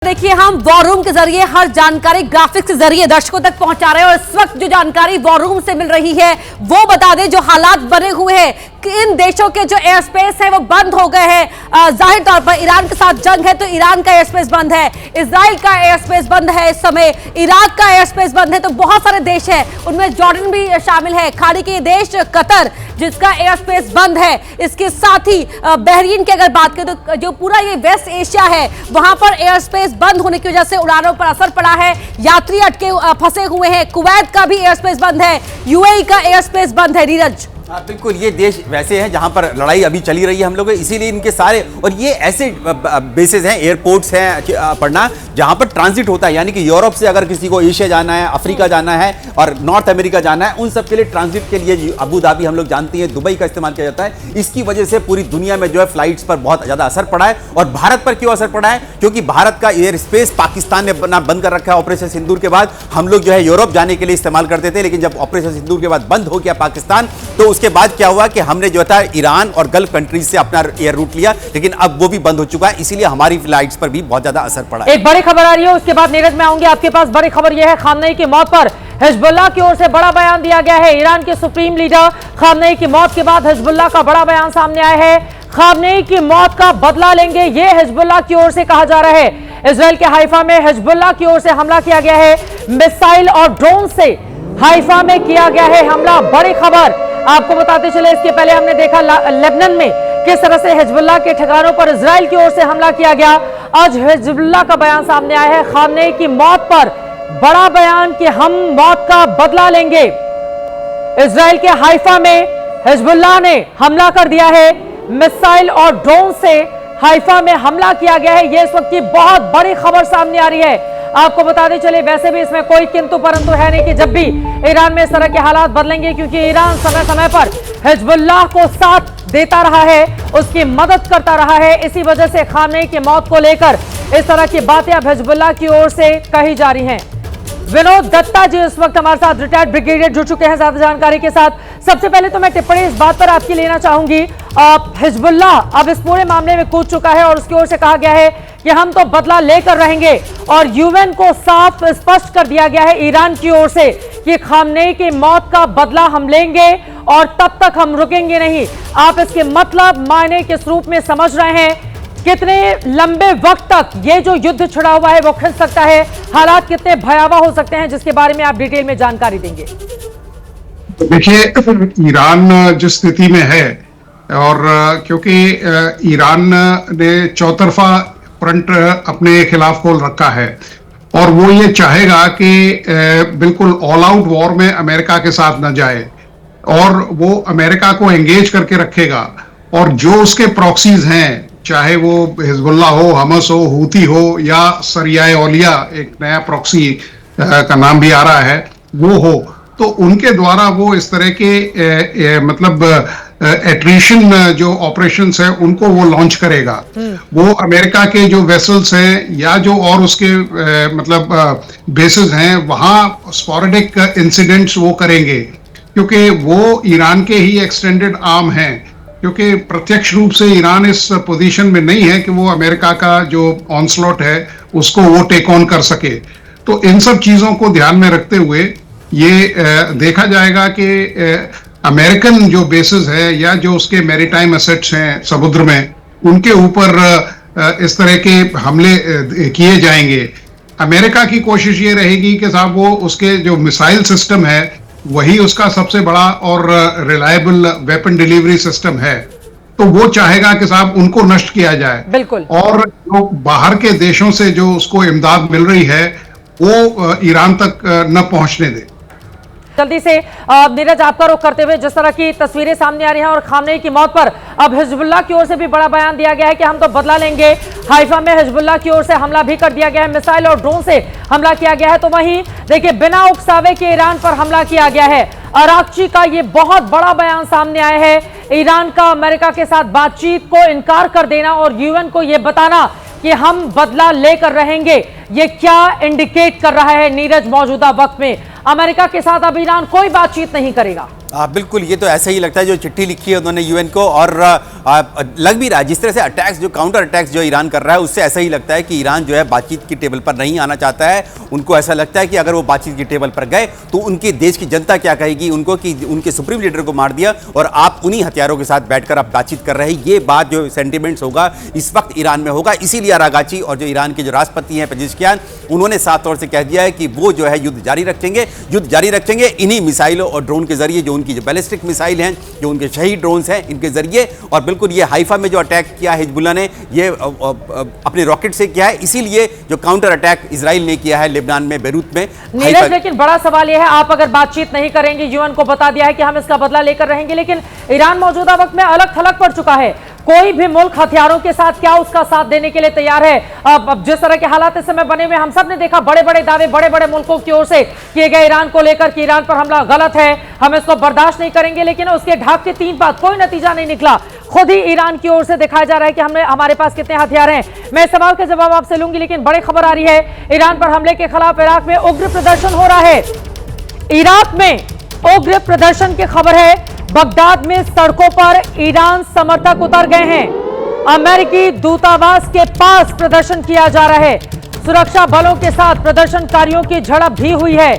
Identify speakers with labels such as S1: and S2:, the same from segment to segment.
S1: देखिए, हम war room के जरिए हर जानकारी ग्राफिक्स के जरिए दर्शकों तक पहुंचा रहे हैं और इस वक्त जो जानकारी वॉर रूम से मिल रही है वो बता दें। जो हालात बने हुए हैं कि इन देशों के जो एयर स्पेस है वो बंद हो गए हैं। जाहिर तौर पर ईरान के साथ जंग है तो ईरान का एयर स्पेस बंद है, इजराइल का एयर स्पेस बंद है, इस समय इराक का एयर स्पेस बंद है। तो बहुत सारे देश हैं, उनमें जॉर्डन भी शामिल है, खाड़ी के देश कतर जिसका एयर स्पेस बंद है। इसके साथ ही बहरीन की अगर बात करें तो जो पूरा ये वेस्ट एशिया है वहां पर एयर स्पेस बंद होने की वजह से उड़ानों पर असर पड़ा है, यात्री अटके फंसे हुए हैं। कुवैत का भी एयर स्पेस बंद है, यूएई का एयर स्पेस बंद है। नीरज,
S2: बिल्कुल, ये देश वैसे हैं जहां पर लड़ाई अभी चली रही है हम लोग, इसीलिए इनके सारे और ये ऐसे बेसेस हैं, एयरपोर्ट्स हैं पढ़ना जहां पर ट्रांजिट होता है, यानी कि यूरोप से अगर किसी को एशिया जाना है, अफ्रीका जाना है और नॉर्थ अमेरिका जाना है, उन सब के लिए ट्रांजिट के लिए अबू धाबी हम लोग जानते हैं, दुबई का इस्तेमाल किया जाता है। इसकी वजह से पूरी दुनिया में जो है फ्लाइट्स पर बहुत ज्यादा असर पड़ा है। और भारत पर क्यों असर पड़ा है? क्योंकि भारत का एयर स्पेस पाकिस्तान ने बंद कर रखा है। ऑपरेशन सिंदूर के बाद हम लोग जो है यूरोप जाने के लिए इस्तेमाल करते थे, लेकिन जब ऑपरेशन सिंदूर के बाद बंद हो गया पाकिस्तान, तो उसके बाद क्या हुआ कि हमने जो था ईरान और गल्फ कंट्रीज से अपना एयर रूट लिया, लेकिन अब वो भी बंद हो चुका है, इसीलिए हमारी फ्लाइट्स पर भी बहुत ज्यादा असर पड़ा है।
S3: एक बड़ी खबर आ रही है, उसके बाद नीरज में आऊंगी आपके पास। बड़ी खबर यह है, खामनेई की मौत पर हिजबुल्लाह की ओर से बड़ा बयान दिया गया है। ईरान के सुप्रीम लीडर खामनेई की मौत के बाद हिजबुल्लाह का बड़ा बयान सामने आया है। खामनेई की मौत का बदला लेंगे, यह हिजबुल्लाह की ओर से कहा जा रहा है। इजराइल के हाइफा में हिजबुल्लाह की ओर से हमला किया गया है, मिसाइल और ड्रोन से हाइफा में किया गया है हमला। बड़ी खबर आपको बताते चले, इसके पहले हमने देखा लेबनान में किस तरह से हिजबुल्लाह के ठिकानों पर इजराइल की ओर से हमला किया गया। आज हिजबुल्लाह का बयान सामने आया है, खामनेई की मौत पर बड़ा बयान कि हम मौत का बदला लेंगे। इजराइल के हाइफा में हिजबुल्लाह ने हमला कर दिया है, मिसाइल और ड्रोन से हाइफा में हमला किया गया है। यह इस वक्त की बहुत बड़ी खबर सामने आ रही है। आपको बताते चले, वैसे भी इसमें कोई किंतु परंतु है नहीं कि जब भी ईरान में इस तरह के हालात बदलेंगे, क्योंकि ईरान समय समय पर हिजबुल्लाह को साथ देता रहा है, उसकी मदद करता रहा है। इसी वजह से खामनेई की मौत को लेकर इस तरह की बातें अब हिजबुल्लाह की ओर से कही जा रही हैं। विनोद दत्ता जी इस वक्त हमारे साथ रिटायर्ड ब्रिगेडियर जुड़ चुके हैं ज्यादा जानकारी के साथ। सबसे पहले तो मैं टिप्पणी इस बात पर आपकी लेना चाहूंगी, हिजबुल्लाह अब इस पूरे मामले में कूद चुका है और उसकी ओर से कहा गया है कि हम तो बदला लेकर रहेंगे, और यूएन को साफ स्पष्ट कर दिया गया है ईरान की ओर से कि खामनेई की मौत का बदला हम लेंगे और तब तक हम रुकेंगे नहीं। आप इसके मतलब मायने किस रूप में समझ रहे हैं? कितने लंबे वक्त तक ये जो युद्ध छिड़ा हुआ है वो खिंच सकता है? हालात कितने भयावह हो सकते हैं, जिसके बारे में आप डिटेल में जानकारी देंगे?
S4: देखिए, ईरान जिस स्थिति में है, और क्योंकि ईरान ने चौतरफा फ्रंट अपने खिलाफ खोल रखा है और वो ये चाहेगा कि बिल्कुल ऑल आउट वॉर में अमेरिका के साथ न जाए, और वो अमेरिका को एंगेज करके रखेगा। और जो उसके प्रॉक्सीज हैं, चाहे वो हिजबुल्लाह हो, हमास हो, हूती हो या सरियाए औलिया, एक नया प्रॉक्सी का नाम भी आ रहा है, वो हो, तो उनके द्वारा वो इस तरह के मतलब एट्रिशन जो ऑपरेशंस है उनको वो लॉन्च करेगा। वो अमेरिका के जो वेसल्स हैं या जो और उसके मतलब बेसेस हैं, वहां स्पोरेडिक इंसिडेंट्स वो करेंगे, क्योंकि वो ईरान के ही एक्सटेंडेड आर्म हैं। क्योंकि प्रत्यक्ष रूप से ईरान इस पोजीशन में नहीं है कि वो अमेरिका का जो ऑनस्लॉट है उसको वो टेक ऑन कर सके। तो इन सब चीजों को ध्यान में रखते हुए ये देखा जाएगा कि अमेरिकन जो बेसेस है या जो उसके मैरीटाइम एसेट्स हैं समुद्र में, उनके ऊपर इस तरह के हमले किए जाएंगे। अमेरिका की कोशिश ये रहेगी कि साहब वो उसके जो मिसाइल सिस्टम है वही उसका सबसे बड़ा और रिलायबल वेपन डिलीवरी सिस्टम है, तो वो चाहेगा कि साहब उनको नष्ट किया जाए।
S3: बिल्कुल।
S4: और जो बाहर के देशों से जो उसको इमदाद मिल रही है वो ईरान तक न पहुंचने दे।
S3: जल्दी से नीरज आपका रुख करते हुए, जिस तरह की तस्वीरें सामने आ रही हैं और खामनेई की मौत पर अब हिजबुल्लाह की ओर से भी बड़ा बयान दिया गया है कि हम तो बदला लेंगे। हाइफा में हिजबुल्लाह की ओर से हमला भी कर दिया गया है, मिसाइल और ड्रोन से हमला किया गया है। तो वहीं देखिए, बिना उकसावे के ईरान पर हमला किया गया है। अराक्ची का ये बहुत बड़ा बयान सामने आया है, ईरान का अमेरिका के साथ बातचीत को इनकार कर देना और यूएन को यह बताना कि हम बदला लेकर रहेंगे। ये क्या इंडिकेट कर रहा है नीरज मौजूदा वक्त में? अमेरिका के साथ अब ईरान कोई बातचीत नहीं करेगा।
S2: बिल्कुल, ये तो ऐसा ही लगता है जो चिट्ठी लिखी है उन्होंने यूएन को, और लग भी रहा है जिस तरह से अटैक्स, जो काउंटर अटैक्स जो ईरान कर रहा है, उससे ऐसा ही लगता है कि ईरान जो है बातचीत की टेबल पर नहीं आना चाहता है। उनको ऐसा लगता है कि अगर वो बातचीत की टेबल पर गए तो उनके देश की जनता क्या कहेगी उनको, कि उनके सुप्रीम लीडर को मार दिया और आप उन्हीं हथियारों के साथ बैठकर आप बातचीत कर रहे हैं। ये बात जो सेंटिमेंट्स होगा इस वक्त ईरान में होगा। इसीलिए अरागाची और जो ईरान के जो राष्ट्रपति हैं पेजेश्कियान, उन्होंने साफ तौर से कह दिया है कि वो जो है युद्ध जारी रखेंगे इन्हीं मिसाइलों और ड्रोन के जरिए, जो उनकी जो बैलिस्टिक मिसाइल हैं, जो उनके शहीद ड्रोन्स हैं, इनके जरिए। और बिल्कुल ये हाइफा में जो अटैक किया हिजबुल्लाह ने, ये अपने रॉकेट से किया है। इसीलिए जो काउंटर अटैक इजराइल ने किया है लेबनान में, बेरूत में।
S3: नीरज, लेकिन बड़ा सवाल यह है, आप अगर बातचीत नहीं करेंगे, यूएन को बता दिया है कि हम इसका बदला लेकर रहेंगे, लेकिन ईरान मौजूदा वक्त में अलग थलग पड़ चुका है। कोई भी मुल्क हथियारों के साथ क्या उसका साथ देने के लिए तैयार है? अब जिस तरह के हालात इस समय बने हुए, हम सब ने देखा बड़े बड़े दावे बड़े बड़े मुल्कों की ओर से किए गए ईरान को लेकर कि ईरान पर हमला गलत है, हम इसको बर्दाश्त नहीं करेंगे, लेकिन उसके ढाक के 3 बात कोई नतीजा नहीं निकला। खुद ही ईरान की ओर से दिखाया जा रहा है कि हमारे पास कितने हथियार हैं। मैं इस सवाल के जवाब आपसे लूंगी, लेकिन बड़ी खबर आ रही है, ईरान पर हमले के खिलाफ इराक में उग्र प्रदर्शन हो रहा है। इराक में उग्र प्रदर्शन की खबर है। बगदाद में सड़कों पर ईरान समर्थक उतर गए हैं। अमेरिकी दूतावास के पास प्रदर्शन किया जा रहा है। सुरक्षा बलों के साथ प्रदर्शनकारियों की झड़प भी हुई है।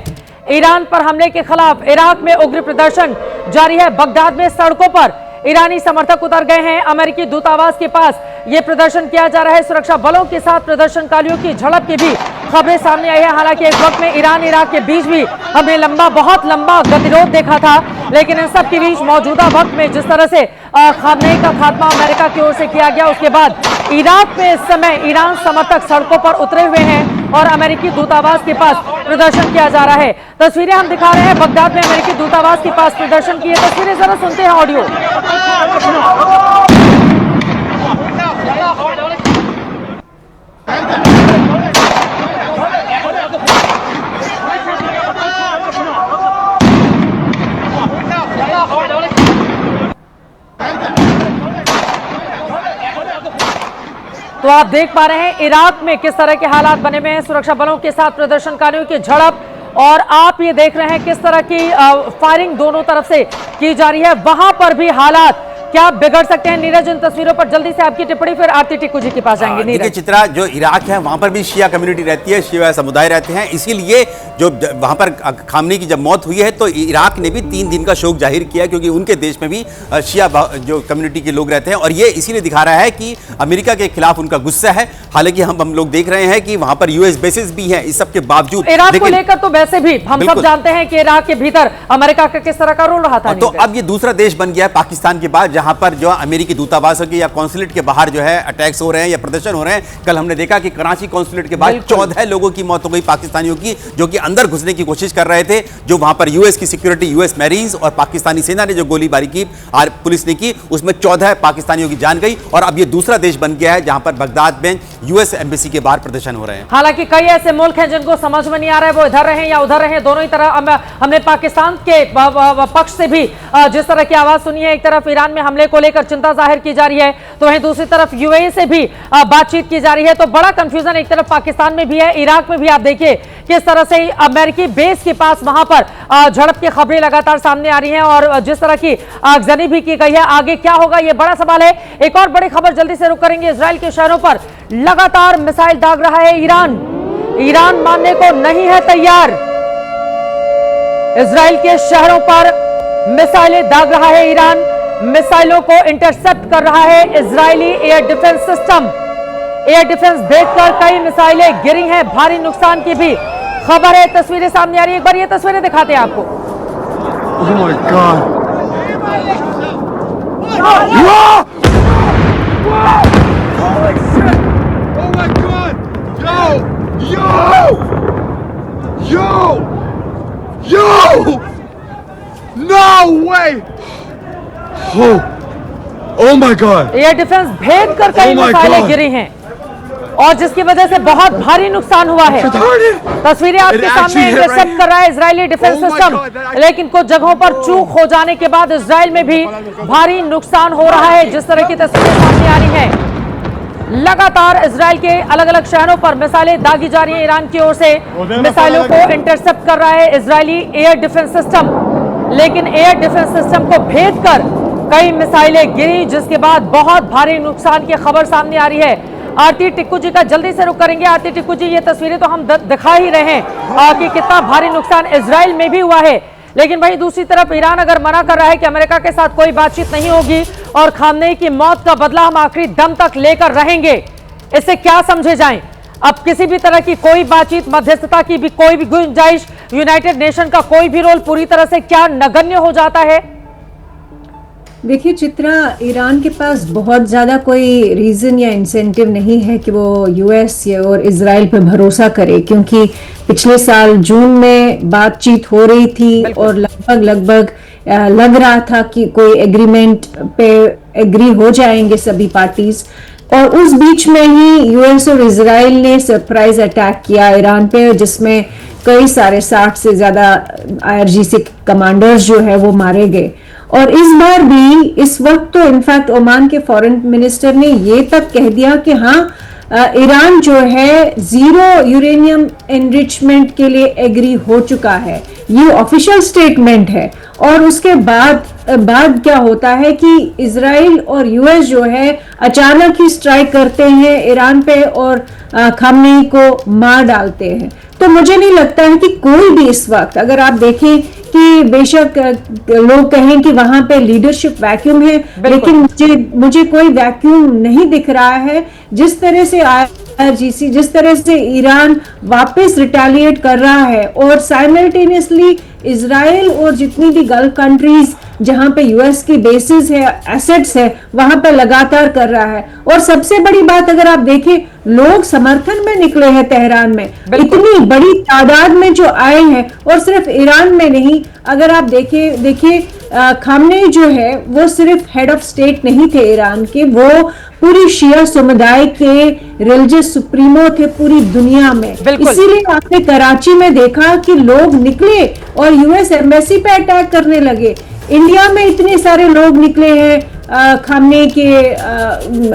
S3: ईरान पर हमले के खिलाफ इराक में उग्र प्रदर्शन जारी है। बगदाद में सड़कों पर ईरानी समर्थक उतर गए हैं। अमेरिकी दूतावास के पास यह प्रदर्शन किया जा रहा है। सुरक्षा बलों के साथ प्रदर्शनकारियों की झड़प की भी खबरें सामने आई है। हालांकि एक वक्त में ईरान इराक के बीच भी हमने बहुत लंबा गतिरोध देखा था, लेकिन इन सब के बीच मौजूदा वक्त में जिस तरह से खामनेई का खात्मा अमेरिका की ओर से किया गया, उसके बाद इराक में इस समय ईरान समर्थक सड़कों पर उतरे हुए हैं और अमेरिकी दूतावास के पास प्रदर्शन किया जा रहा है। तस्वीरें हम दिखा रहे हैं बगदाद में अमेरिकी दूतावास के पास प्रदर्शन की तस्वीरें, जरा सुनते हैं ऑडियो। तो आप देख पा रहे हैं इराक में किस तरह के हालात बने हुए हैं। सुरक्षा बलों के साथ प्रदर्शनकारियों की झड़प, और आप ये देख रहे हैं किस तरह की फायरिंग दोनों तरफ से की जा रही है। वहां पर भी हालात क्या बिगड़ सकते हैं? नीरज, इन तस्वीरों पर जल्दी से आपकी टिप्पणी, फिर आरती टिक्कू जी के पास जाएंगे। नीरज,
S2: चित्रा, जो इराक है वहां पर भी शिया कम्युनिटी रहती है, शिया समुदाय रहते हैं। इसीलिए जो वहां पर खामनेई की जब मौत हुई है तो इराक ने भी 3 दिन का शोक जाहिर किया, क्योंकि उनके देश में भी शिया जो कम्युनिटी के लोग रहते हैं। और ये इसीलिए दिखा रहा है कि अमेरिका के खिलाफ उनका गुस्सा है। हालांकि हम लोग देख रहे हैं कि वहां पर यूएस बेसिस भी हैं। इस सब के बावजूद
S3: इराक को लेकर तो वैसे भी हम सब जानते हैं कि इराक के भीतर अमेरिका का किस तरह का रोल रहा था।
S2: तो अब ये दूसरा देश बन गया है पाकिस्तान के बाद, जहां पर जो अमेरिकी दूतावासों के या कॉन्सुलेट के बाहर जो है अटैक्स हो रहे हैं या प्रदर्शन हो रहे हैं। कल हमने देखा कि कराची कॉन्सुलेट के बाद 14 लोगों की मौत हो गई पाकिस्तानियों की, जो कि अंदर घुसने की कोशिश कर रहे थे। जो वहां पर यूएस की सिक्योरिटी, यूएस मैरीन्स और पाकिस्तानी सेना ने जो गोलीबारी की और पुलिस ने की, उसमें 14 पाकिस्तानियों की जान गई। और अब ये दूसरा देश बन गया है जहां पर बगदाद में यूएस एम्बेसी के बाहर प्रदर्शन हो रहे हैं।
S3: हालांकि कई ऐसे मुल्क हैं जिनको समझ में नहीं आ रहा है वो इधर रहे या उधर रहे, दोनों ही तरह। हमने पाकिस्तान के पक्ष से भी जिस तरह की आवाज सुनी है, एक तरफ ईरान में हमले को लेकर चिंता जाहिर की जा रही है, तो वहीं दूसरी तरफ यूएई से भी बातचीत की जा रही है। तो बड़ा कंफ्यूजन एक तरफ पाकिस्तान में भी है, इराक में भी। आप देखिए किस तरह से अमेरिकी बेस के पास वहां पर झड़प की खबरें लगातार सामने आ रही हैं और जिस तरह की आगजनी भी की गई है। आगे क्या होगा ये बड़ा सवाल है। एक और बड़ी खबर जल्दी से रुक करेंगे। इजराइल के शहरों पर लगातार मिसाइल दाग रहा है ईरान मानने को नहीं है तैयार। इजराइल के शहरों पर मिसाइलें दाग रहा है ईरान, मिसाइलों को इंटरसेप्ट कर रहा है Israeli air defence system. Air defence देखकर कई मिसाइलें गिरी हैं, भारी नुकसान की भी खबर है। तस्वीरें सामने आ रही है, एक बार ये तस्वीरें दिखाते हैं आपको।
S5: Oh my God! Holy shit! Oh my God! Yo! No way! Oh my God!
S3: Air defence भेद कर कई मिसाइलें गिरी हैं और जिसकी वजह से बहुत भारी नुकसान हुआ है। तस्वीरें आपके सामने इंटरसेप्ट कर रहा है इजरायली डिफेंस सिस्टम, लेकिन कुछ जगहों पर चूक हो जाने के बाद इजराइल में भी भारी नुकसान हो रहा है। जिस तरह की तस्वीरें सामने आ रही हैं, लगातार इजराइल के अलग अलग शहरों पर मिसाइलें दागी जा रही हैं। ईरान की ओर से मिसाइलों को इंटरसेप्ट कर रहा है इजरायली एयर डिफेंस सिस्टम, लेकिन एयर डिफेंस सिस्टम को भेद कर कई मिसाइलें गिरी, जिसके बाद बहुत भारी नुकसान की खबर सामने आ रही है। आरती टिक्कू जी का जल्दी से रुख करेंगे। आरती टिक्कू जी, ये तस्वीरें तो हम दिखा ही रहे हैं कि कितना भारी नुकसान इजराइल में भी हुआ है, लेकिन भाई दूसरी तरफ ईरान अगर मना कर रहा है कि अमेरिका के साथ कोई बातचीत नहीं होगी और खामनेई की मौत का बदला हम आखिरी दम तक लेकर रहेंगे, इससे क्या समझे जाएं? अब किसी भी तरह की कोई बातचीत, मध्यस्थता की भी कोई भी गुंजाइश, यूनाइटेड नेशन का कोई भी रोल पूरी तरह से क्या नगण्य हो जाता है?
S6: देखिए चित्रा, ईरान के पास बहुत ज़्यादा कोई रीज़न या इंसेंटिव नहीं है कि वो यूएस और इजराइल पे भरोसा करे, क्योंकि पिछले साल जून में बातचीत हो रही थी और लगभग लग रहा था कि कोई एग्रीमेंट पे एग्री हो जाएंगे सभी पार्टीज, और उस बीच में ही यूएस और इजराइल ने सरप्राइज अटैक किया ईरान पे, जिसमें कई सारे 60 से ज़्यादा IRGC कमांडर्स जो है वो मारे गए। और इस बार भी, इस वक्त तो इनफैक्ट ओमान के फॉरेन मिनिस्टर ने ये तक कह दिया कि हाँ, ईरान जो है 0 यूरेनियम एनरिचमेंट के लिए एग्री हो चुका है। ये ऑफिशियल स्टेटमेंट है। और उसके बाद क्या होता है कि इजराइल और यूएस जो है अचानक ही स्ट्राइक करते हैं ईरान पे और खामनेई को मार डालते हैं। तो मुझे नहीं लगता है कि कोई भी इस वक्त, अगर आप देखें कि बेशक लोग कहें कि वहां पे लीडरशिप वैक्यूम है, लेकिन मुझे कोई वैक्यूम नहीं दिख रहा है। जिस तरह से IRGC, जिस तरह से ईरान वापस रिटेलिएट कर रहा है और साइमल्टेनियसली इजराइल और जितनी भी गल्फ कंट्रीज जहां पे यूएस की बेसिस है, एसेट्स है, वहां पे लगातार कर रहा है। और सबसे बड़ी बात, अगर आप देखें, लोग समर्थन में निकले हैं तेहरान में, इतनी बड़ी तादाद में जो आए हैं, और सिर्फ ईरान में नहीं, अगर आप देखिए खामनेई जो है वो सिर्फ हेड ऑफ स्टेट नहीं थे ईरान के, वो पूरी शिया समुदाय के रिलीजियस सुप्रीमो थे पूरी दुनिया में। इसीलिए आपने कराची में देखा कि लोग निकले और यूएस एम्बेसी पे अटैक करने लगे। इंडिया में इतने सारे लोग निकले हैं खामनेई के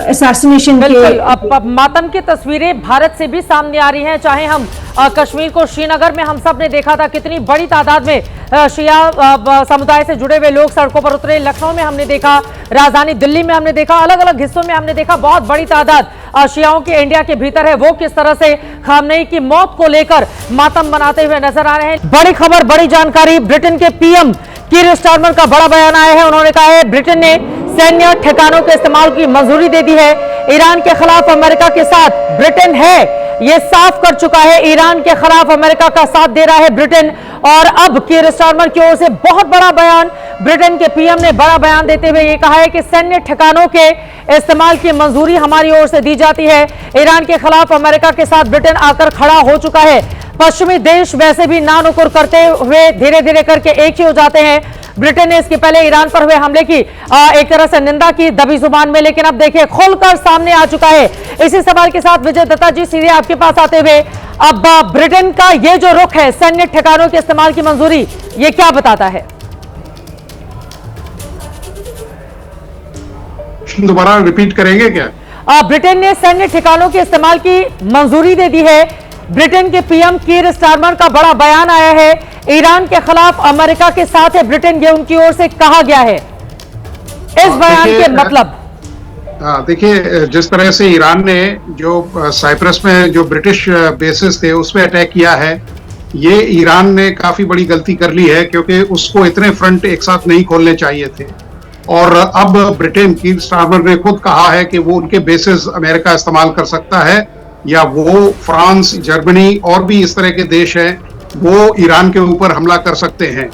S6: असैसिनेशन के।
S3: अब मातम की तस्वीरें भारत से भी सामने आ रही हैं, चाहे हम कश्मीर को, श्रीनगर में हम सब ने देखा था कितनी बड़ी तादाद में शिया समुदाय से जुड़े हुए लोग सड़कों पर उतरे। लखनऊ में हमने देखा, राजधानी दिल्ली में हमने देखा, अलग अलग हिस्सों में हमने देखा बहुत बड़ी तादाद शियाओं के इंडिया के भीतर है, वो किस तरह से खामनेई की मौत को लेकर मातम मनाते हुए नजर आ रहे हैं। बड़ी खबर, बड़ी जानकारी, ब्रिटेन के PM कीर स्टारमर का बड़ा बयान आया है। उन्होंने कहा है ब्रिटेन ने सैन्य ठिकानों के इस्तेमाल की मंजूरी दे दी है। ईरान के खिलाफ अमेरिका के साथ ब्रिटेन है, ये साफ कर चुका है। ईरान के खिलाफ अमेरिका का साथ दे रहा है ब्रिटेन। और अब कीर स्टारमर की ओर से बहुत बड़ा बयान, ब्रिटेन के PM ने बड़ा बयान देते हुए ये कहा है कि सैन्य ठिकानों के इस्तेमाल की मंजूरी हमारी ओर से दी जाती है। ईरान के खिलाफ अमेरिका के साथ ब्रिटेन आकर खड़ा हो चुका है। पश्चिमी देश वैसे भी ना नुकुर करते हुए धीरे धीरे करके एक ही हो जाते हैं। ब्रिटेन ने इसके पहले ईरान पर हुए हमले की एक तरह से निंदा की दबी जुबान में, लेकिन अब देखिए खुलकर सामने आ चुका है। इसी सवाल के साथ विजय दत्ता जी सीधे आपके पास आते हुए, अब ब्रिटेन का ये जो रुख है सैन्य ठिकानों के इस्तेमाल की मंजूरी, ये क्या बताता है?
S4: दोबारा रिपीट करेंगे क्या?
S3: ब्रिटेन ने सैन्य ठिकानों के इस्तेमाल की मंजूरी दे दी है। ब्रिटेन के PM कीर स्टारमर का बड़ा बयान आया है, ईरान के खिलाफ अमेरिका के साथ है ब्रिटेन, ये उनकी ओर से कहा गया है। इस बयान के मतलब,
S4: देखिए, जिस तरह से ईरान ने जो साइप्रस में जो ब्रिटिश बेसिस थे उस पर अटैक किया है, ये ईरान ने काफी बड़ी गलती कर ली है, क्योंकि उसको इतने फ्रंट एक साथ नहीं खोलने चाहिए थे। और अब ब्रिटेन, कीर स्टारमर ने खुद कहा है कि वो उनके बेसिस अमेरिका इस्तेमाल कर सकता है, या वो फ्रांस, जर्मनी और भी इस तरह के देश हैं, वो ईरान के ऊपर हमला कर सकते हैं।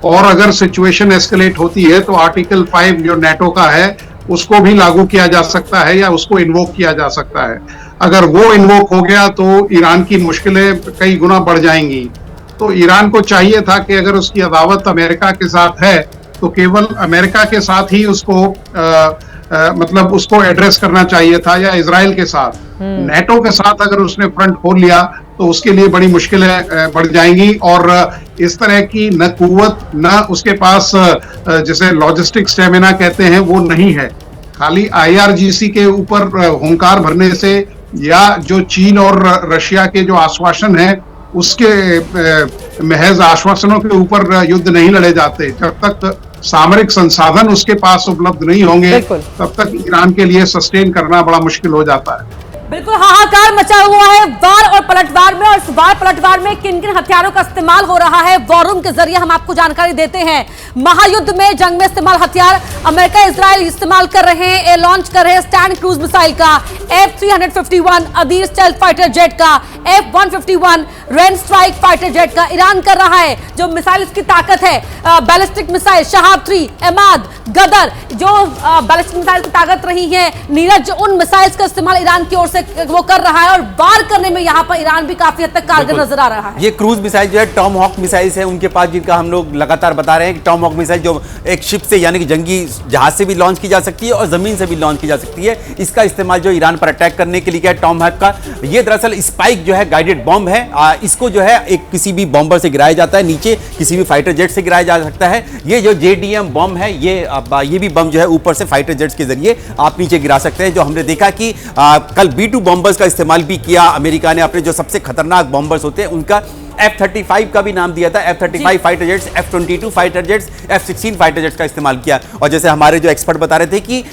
S4: और अगर सिचुएशन एस्केलेट होती है तो आर्टिकल 5 जो नेटो का है उसको भी लागू किया जा सकता है या उसको इन्वोक किया जा सकता है। अगर वो इन्वोक हो गया तो ईरान की मुश्किलें कई गुना बढ़ जाएंगी। तो ईरान को चाहिए था कि अगर उसकी अदावत अमेरिका के साथ है तो केवल अमेरिका के साथ ही उसको मतलब उसको एड्रेस करना चाहिए था, या इजराइल के साथ। नेटो के साथ अगर उसने फ्रंट खोल लिया तो उसके लिए बड़ी मुश्किलें बढ़ जाएंगी। और इस तरह की न कुव्वत, न उसके पास जिसे लॉजिस्टिक स्टेमिना कहते हैं, वो नहीं है। खाली IRGC के ऊपर हुंकार भरने से या जो चीन और रशिया के जो आश्वासन है उसके महज आश्वासनों के ऊपर युद्ध नहीं लड़े जाते। जब तक सामरिक संसाधन उसके पास उपलब्ध नहीं होंगे तब तक ईरान के लिए सस्टेन करना बड़ा मुश्किल हो जाता है।
S1: बिल्कुल हाहाकार मचा हुआ है वार और पलटवार में, और इस वार पलटवार में किन किन हथियारों का इस्तेमाल हो रहा है वॉर रूम के जरिए हम आपको जानकारी देते हैं। महायुद्ध में जंग में इस्तेमाल हथियार अमेरिका इजराइल इस्तेमाल कर रहे हैं, एयर लॉन्च कर रहे हैं स्टैंड क्रूज मिसाइल का, F-351 अदीर स्टेल्थ फाइटर जेट का, F-151 rain strike fighter jet का ईरान कर रहा है। जो मिसाइल इसकी ताकत है, बैलिस्टिक मिसाइल शहाब 3, एमाद, गदर, जो बैलिस्टिक मिसाइल की ताकत रही है, नीरज, उन मिसाइल्स का इस्तेमाल ईरान की ओर से वो कर रहा है और वार करने में यहां पर ईरान भी काफी हद तक कारगर नजर आ रहा है।
S2: ये क्रूज मिसाइल जो है टॉम हॉक मिसाइल्स है उनके पास, जिनका हम लोग लगातार बता रहे हैं कि टॉम हॉक मिसाइल जो एक शिप से यानी कि जंगी जहाज से भी लॉन्च की जा सकती है और जमीन से भी लॉन्च की जा सकती है। इसका इस्तेमाल जो ईरान पर अटैक करने के लिए किया टॉम हॉक का। ये दरअसल स्पाइक जो है गाइडेड बॉम्ब है, इसको जो है एक किसी भी बॉम्बर से गिराया जाता है, नीचे किसी भी फाइटर जेट से गिराया जा सकता है। ये जो JDM बॉम्ब है ये भी बम जो है ऊपर से फाइटर जेट्स के जरिए आप नीचे गिरा सकते हैं। जो हमने देखा कि कल B-2 बॉम्बर्स का इस्तेमाल भी किया अमेरिका ने, अपने जो सबसे खतरनाक बॉम्बर्स होते हैं उनका F-35 का भी नाम दिया था, F-35 fighter jets, F-22 fighter jets, F-16 fighter jets का इस्तेमाल किया। और जैसे हमारे जो एक्सपर्ट बता रहे थे कि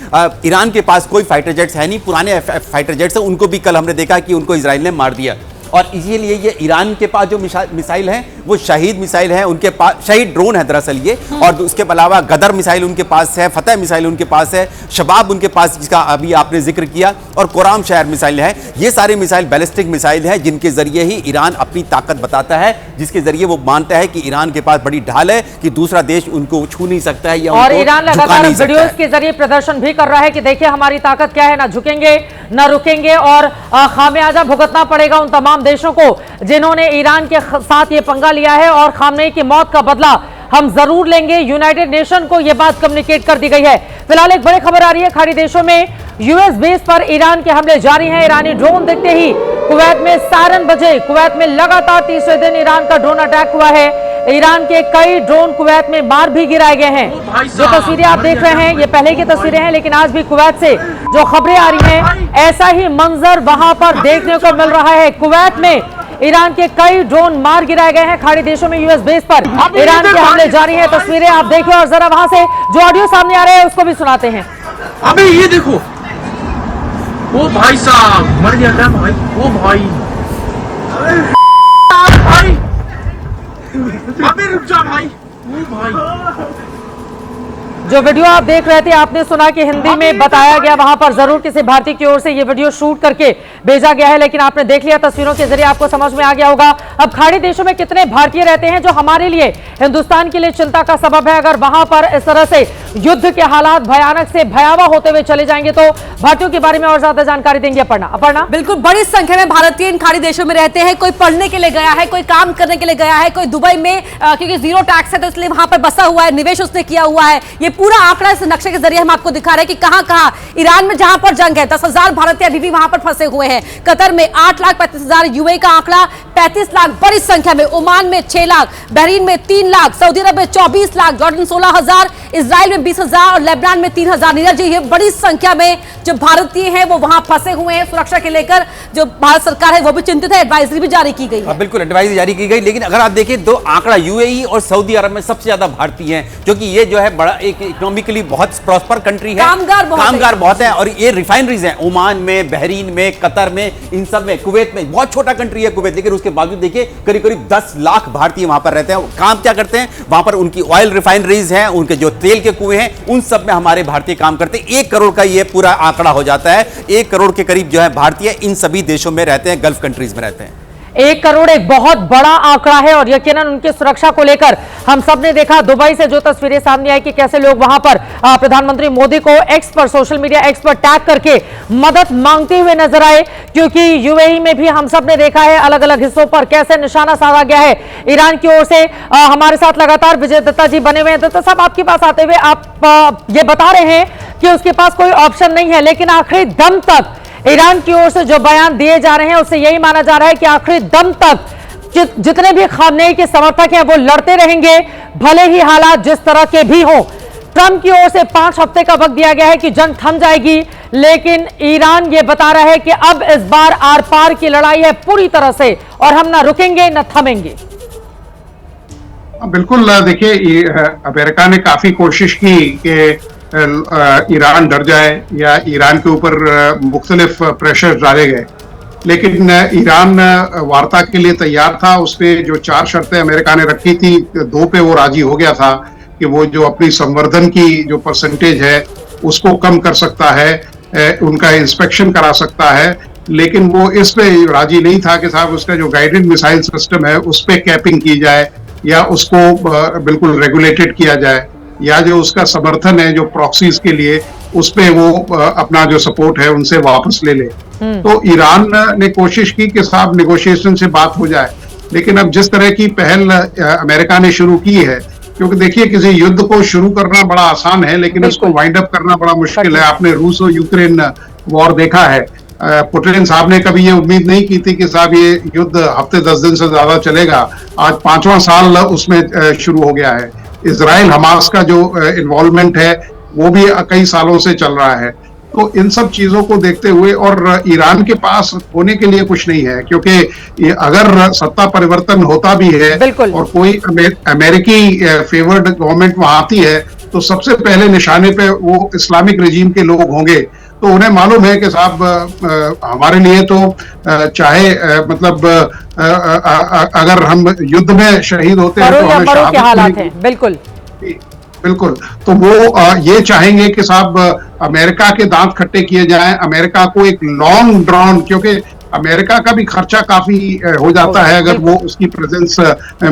S2: ईरान के पास कोई फाइटर जेट्स है नहीं, पुराने फाइटर जेट्स हैं, उनको भी कल हमने देखा कि उनको इजराइल ने मार दिया। और इसीलिए ये ईरान के पास जो मिसाइल है वो शहीद मिसाइल है, उनके पास शहीद ड्रोन है दरअसल ये, और उसके अलावा गदर मिसाइल उनके पास है, फतेह मिसाइल उनके पास है, शबाब उनके पास जिसका अभी आपने जिक्र किया, और कोराम शहर मिसाइल है। ये सारे मिसाइल बैलिस्टिक मिसाइल है जिनके जरिए ही ईरान अपनी ताकत बताता है, जिसके जरिए वो मानता है कि ईरान के पास बड़ी ढाल है कि दूसरा देश उनको छू नहीं सकता है या
S3: और ईरान लगातार वीडियोस के जरिए प्रदर्शन भी कर रहा है कि देखिए हमारी ताकत क्या है, ना झुकेंगे ना रुकेंगे, और खामियाजा भुगतना पड़ेगा उन तमाम देशों को जिन्होंने ईरान के साथ ये पंगा लिया है, और खामनेई की मौत का बदला हम जरूर लेंगे। यूनाइटेड नेशन को यह बात कम्युनिकेट कर दी गई है। फिलहाल एक बड़ी खबर आ रही है, खाड़ी देशों में यूएस बेस पर ईरान के हमले जारी हैं। ईरानी ड्रोन दिखते ही कुवैत में सायरन बजे। कुवैत में लगातार तीसरे दिन ईरान का ड्रोन अटैक हुआ है। ईरान के कई ड्रोन कुवैत में मार भी गिराए गए हैं। जो तस्वीरें आप देख रहे हैं ये पहले की तस्वीरें हैं, लेकिन आज भी कुवैत से जो खबरें आ रही हैं ऐसा ही मंजर वहां पर देखने को मिल रहा है। कुवैत में ईरान के कई ड्रोन मार गिराए गए हैं। खाड़ी देशों में यूएस बेस पर ईरान के हमले जारी हैं। तस्वीरें आप देखिए और जरा वहां से जो ऑडियो सामने आ रहे हैं उसको भी सुनाते हैं।
S7: अबे ये देखो, ओ भाई साहब मर गया क्या भाई? ओ भाई भाई अबे रुक जा भाई, ओ भाई।
S3: जो वीडियो आप देख रहे थे आपने सुना कि हिंदी में बताया गया, वहां पर जरूर किसी भारतीय की ओर से ये वीडियो शूट करके भेजा गया है, लेकिन आपने देख लिया तस्वीरों के जरिए, आपको समझ में आ गया होगा अब खाड़ी देशों में कितने भारतीय रहते हैं जो हमारे लिए, हिंदुस्तान के लिए चिंता का सबब है। अगर वहां पर इस तरह से युद्ध के हालात भयानक से भयावह होते हुए चले जाएंगे तो भारतीयों के बारे में और ज्यादा जानकारी देंगे अपर्णा।
S1: बिल्कुल, बड़ी संख्या में भारतीय इन खाड़ी देशों में रहते हैं। कोई पढ़ने के लिए गया है, कोई काम करने के लिए गया है, कोई दुबई में क्योंकि जीरो टैक्स है तो इसलिए वहां पर बसा हुआ है, निवेश उसने किया हुआ है। ये पूरा आंकड़ा इस नक्शे के जरिए हम आपको दिखा रहे हैं कि कहां-कहां ईरान में जहां पर जंग है 10,000 भारतीय अभी भी वहां पर फंसे हुए हैं। कतर में 8,35,000, यूएई का आंकड़ा 35 लाख बड़ी संख्या में, ओमान में 6 लाख, बहरीन में 3 लाख, सऊदी अरब में 24 लाख, जॉर्डन 16,000, इजराइल में 20,000 और लेबनान में 3,000। नीरज जी, ये बड़ी संख्या में जो भारतीय हैं वो वहां फंसे हुए हैं। सुरक्षा के लेकर जो भारत सरकार है वो भी चिंतित है, एडवाइजरी भी जारी की गई है।
S2: बिल्कुल एडवाइजरी जारी की गई, लेकिन अगर आप देखें दो आंकड़ा यूएई और सऊदी अरब में सबसे ज्यादा भारतीय हैं, क्योंकि ये जो है बड़ा एक इकोनॉमिकली बहुत प्रॉस्पर कंट्री है, कामगार बहुत है, और ये रिफाइनरीज हैं ओमान में, बहरीन में, कतर में, इन सब में, कुवैत में, बहुत छोटा कंट्री है कुवैत, लेकिन उसके बावजूद देखिए करीब करीब 10 लाख भारतीय वहां पर रहते हैं। काम क्या करते हैं वहां पर? उनकी ऑयल रिफाइनरीज हैं, उनके जो तेल के कुएं हैं, उन सब में हमारे भारतीय काम करते हैं। 1 करोड़ का ये पूरा आंकड़ा हो जाता है। 1 करोड़ के करीब जो है भारतीय इन सभी देशों में रहते हैं, गल्फ कंट्रीज में रहते हैं।
S3: 1 करोड़ एक बहुत बड़ा आंकड़ा है, और यकीनन उनकी सुरक्षा को लेकर हम सब ने देखा दुबई से जो तस्वीरें सामने आई कि कैसे लोग वहां पर प्रधानमंत्री मोदी को एक्स पर, सोशल मीडिया एक्स पर टैग करके मदद मांगते हुए नजर आए, क्योंकि यूएई में भी हम सब ने देखा है अलग अलग हिस्सों पर कैसे निशाना साधा गया है ईरान की ओर से। हमारे साथ लगातार विजय दत्ता जी बने हुए हैं। दत्ता साहब, आपके पास आते हुए आप ये बता रहे हैं कि उसके पास कोई ऑप्शन नहीं है, लेकिन आखिरी दम तक ईरान की ओर से जो बयान दिए जा रहे हैं उससे यही माना जा रहा है कि आखिरी दम तक जितने भी खामनेई के समर्थक हैं वो लड़ते रहेंगे, भले ही हालात जिस तरह के भी हों। ट्रंप की ओर से 5 हफ्ते का वक्त दिया गया है कि जंग थम जाएगी, लेकिन ईरान ये बता रहा है कि अब इस बार आर पार की लड़ाई है पूरी तरह से और हम ना रुकेंगे न थमेंगे।
S4: बिल्कुल, देखिए अमेरिका ने काफी कोशिश की कि ईरान डर जाए या ईरान के ऊपर मुख्तलिफ प्रेशर डाले गए, लेकिन ईरान वार्ता के लिए तैयार था। उसने जो 4 शर्तें अमेरिका ने रखी थी, 2 पे वो राजी हो गया था कि वो जो अपनी संवर्धन की जो परसेंटेज है उसको कम कर सकता है, उनका इंस्पेक्शन करा सकता है, लेकिन वो इस पे राजी नहीं था कि साहब उसका जो गाइडेड मिसाइल सिस्टम है उस पे कैपिंग की जाए या उसको बिल्कुल रेगुलेटेड किया जाए, या जो उसका समर्थन है जो प्रॉक्सीज के लिए उस पे वो अपना जो सपोर्ट है उनसे वापस ले ले। तो ईरान ने कोशिश की कि साहब नेगोशिएशन से बात हो जाए, लेकिन अब जिस तरह की पहल अमेरिका ने शुरू की है, क्योंकि देखिए किसी युद्ध को शुरू करना बड़ा आसान है लेकिन उसको वाइंड अप करना बड़ा मुश्किल है। आपने रूस और यूक्रेन वॉर देखा है। पुतिन साहब ने कभी ये उम्मीद नहीं की थी कि साहब ये युद्ध हफ्ते 10 दिन से ज्यादा चलेगा। आज 5वां साल उसमें शुरू हो गया है। इजराइल हमास का जो इन्वॉल्वमेंट है वो भी कई सालों से चल रहा है। तो इन सब चीजों को देखते हुए, और ईरान के पास होने के लिए कुछ नहीं है, क्योंकि अगर सत्ता परिवर्तन होता भी है और कोई अमेरिकी फेवर्ड गवर्नमेंट वहां आती है तो सबसे पहले निशाने पे वो इस्लामिक रिजीम के लोग होंगे। तो उन्हें मालूम है कि साहब हमारे लिए तो चाहे मतलब अगर हम युद्ध में शहीद होते हैं तो हमें शहादत के हालात हैं। बिल्कुल, तो वो ये चाहेंगे कि साहब अमेरिका के दांत खट्टे किए जाएं, अमेरिका को एक लॉन्ग ड्रॉन, क्योंकि अमेरिका का भी खर्चा काफी हो जाता है अगर वो उसकी प्रेजेंस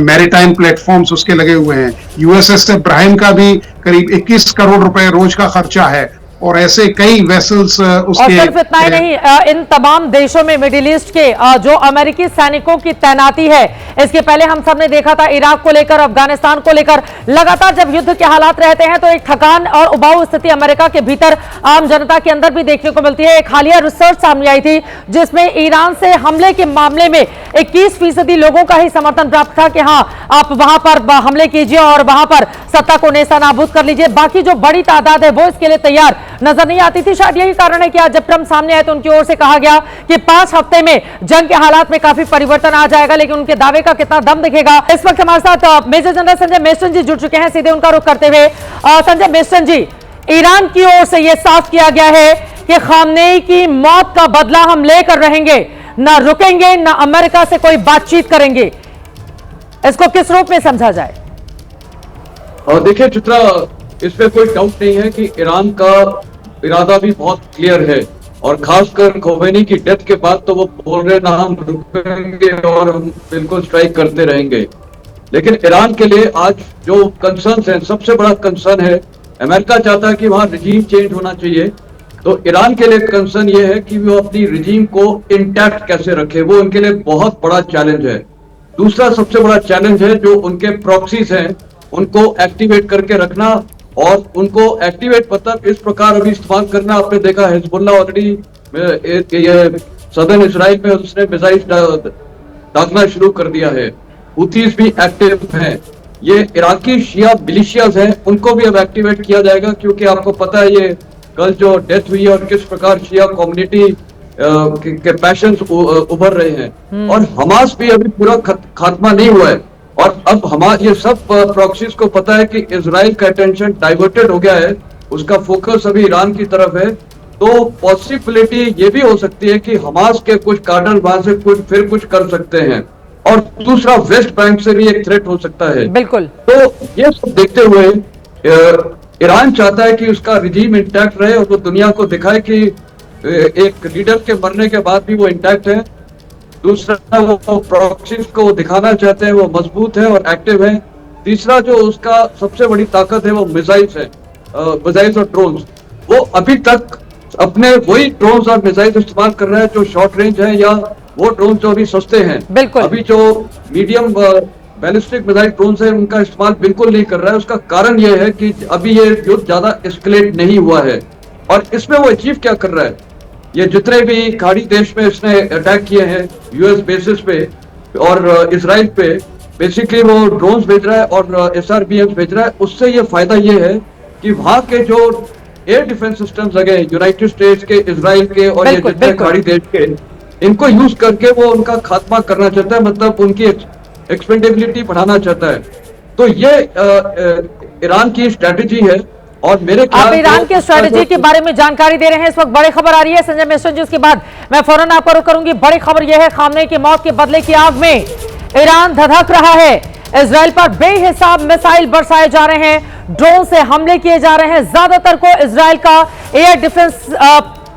S4: मैरीटाइम प्लेटफॉर्म्स उसके लगे हुए हैं। यूएसएस इब्राहिम का भी करीब 21 करोड़ रुपए रोज का खर्चा है, और ऐसे कई वेसल्स उसके।
S3: और सिर्फ इतना ही नहीं, इन तमाम देशों में मिडिल ईस्ट के जो अमेरिकी सैनिकों की तैनाती है, इसके पहले हम सब ने देखा था इराक को लेकर, अफगानिस्तान को लेकर, लगातार जब युद्ध के हालात रहते हैं तो एक थकान और उबाऊ स्थिति अमेरिका के भीतर आम जनता के अंदर भी देखने को मिलती है। एक हालिया रिसर्च सामने आई थी जिसमें ईरान से हमले के मामले में 21% लोगों का ही समर्थन प्राप्त था कि हाँ आप वहां पर हमले कीजिए और वहां पर सत्ता को नेस्तनाबूद कर लीजिए। बाकी जो बड़ी तादाद है वो इसके लिए तैयार नजर नहीं आती थी। शायद यही कारण है कि आज जब ट्रंप सामने आए तो उनकी ओर से कहा गया कि 5 हफ्ते में जंग के हालात में काफी परिवर्तन आ जाएगा, लेकिन उनके दावे का कितना दम दिखेगा। इस वक्त हमारे साथ मेजर जनरल संजय मेस्टन जी जुड़ चुके हैं, सीधे उनका रुख करते हुए। संजय मेस्टन जी, ईरान की ओर से यह साफ किया गया है कि खामनेई की मौत का बदला हम लेकर रहेंगे, ना रुकेंगे, ना अमेरिका से कोई बातचीत करेंगे। इसको किस रूप में समझा जाए?
S8: देखिए चित्रा, इसमें कोई डाउट नहीं है कि ईरान का इरादा भी बहुत क्लियर है, और खासकर खोमेनी की डेथ के बाद तो वो बोल रहे ना हम रुकेंगे और हम बिल्कुल स्ट्राइक करते रहेंगे। लेकिन ईरान के लिए आज जो कंसर्न है, सबसे बड़ा कंसर्न है, अमेरिका चाहता है कि वहां रिजीम चेंज होना चाहिए, तो ईरान के लिए कंसर्न ये है कि वो अपनी रिजीम को इंटैक्ट कैसे रखे, वो उनके लिए बहुत बड़ा चैलेंज है। दूसरा सबसे बड़ा चैलेंज है जो उनके प्रॉक्सीज हैं उनको एक्टिवेट करके रखना, और उनको एक्टिवेट मतलब इस प्रकार अभी इस्तेमाल करना। आपने देखा हिजबुल्लाह ऑलरेडी ये सदर्न इजराइल में उसने मिसाइल दागना शुरू कर दिया है। हुतीज भी एक्टिव हैं। ये इराकी शिया मिलिशियाज हैं, उनको भी अब एक्टिवेट किया जाएगा, क्योंकि आपको पता है ये कल जो डेथ हुई है और किस प्रकार शिया कम्युनिटी के पैशंस उभर रहे हैं। और हमास भी अभी पूरा खात्मा नहीं हुआ है, और अब ये सब प्रॉक्सीज को पता है कि इजराइल का अटेंशन डाइवर्टेड हो गया है, उसका फोकस अभी ईरान की तरफ है। तो पॉसिबिलिटी ये भी हो सकती है कि हमास के कुछ कार्डर वहां से फिर कुछ कर सकते हैं, और दूसरा वेस्ट बैंक से भी एक थ्रेट हो सकता है।
S3: बिल्कुल।
S8: तो ये सब देखते हुए ईरान चाहता है कि उसका रिजीम इंटैक्ट रहे, और वो दुनिया को दिखाए कि एक लीडर के मरने के बाद भी वो इंटैक्ट है। दूसरा वो प्रॉक्सीज को दिखाना चाहते हैं वो मजबूत है और एक्टिव है। तीसरा जो उसका सबसे बड़ी ताकत है वो मिसाइल्स है, मिसाइल्स और ड्रोन्स। वो अभी तक अपने वही ड्रोन्स और मिसाइल्स इस्तेमाल कर रहा है जो शॉर्ट रेंज है, या वो ड्रोन जो अभी सस्ते हैं।
S3: बिल्कुल।
S8: अभी जो मीडियम बैलिस्टिक मिसाइल ड्रोन्स है उनका इस्तेमाल बिल्कुल नहीं कर रहा है। उसका कारण ये है कि अभी ये युद्ध ज्यादा एस्केलेट नहीं हुआ है। और इसमें वो अचीव क्या कर रहा है, ये जितने भी खाड़ी देश में इसने अटैक किए हैं यूएस बेसिस पे और इजराइल पे, बेसिकली वो ड्रोन्स भेज रहा है और SRBMs भेज रहा है। उससे ये फायदा ये है कि वहां के जो एयर डिफेंस सिस्टम्स लगे यूनाइटेड स्टेट्स के, इजराइल के और ये जितने खाड़ी देश के, इनको यूज करके वो उनका खात्मा करना चाहता है, मतलब उनकी एक्सपेंडेबिलिटी बढ़ाना चाहता है। तो ये ईरान की स्ट्रेटेजी है। और मेरे ख्याल
S3: आप ईरान के स्ट्रेटेजी के बारे में जानकारी दे रहे हैं। इस वक्त बड़ी खबर आ रही है संजय मिश्रा जी, उसके बाद मैं फौरन आपको रुक करूंगी। बड़ी खबर यह है, खामनेई की मौत के बदले की आग में ईरान धधक रहा है। इजराइल पर बेहिसाब मिसाइल बरसाए जा रहे हैं, ड्रोन से हमले किए जा रहे हैं। ज्यादातर को इजराइल का एयर डिफेंस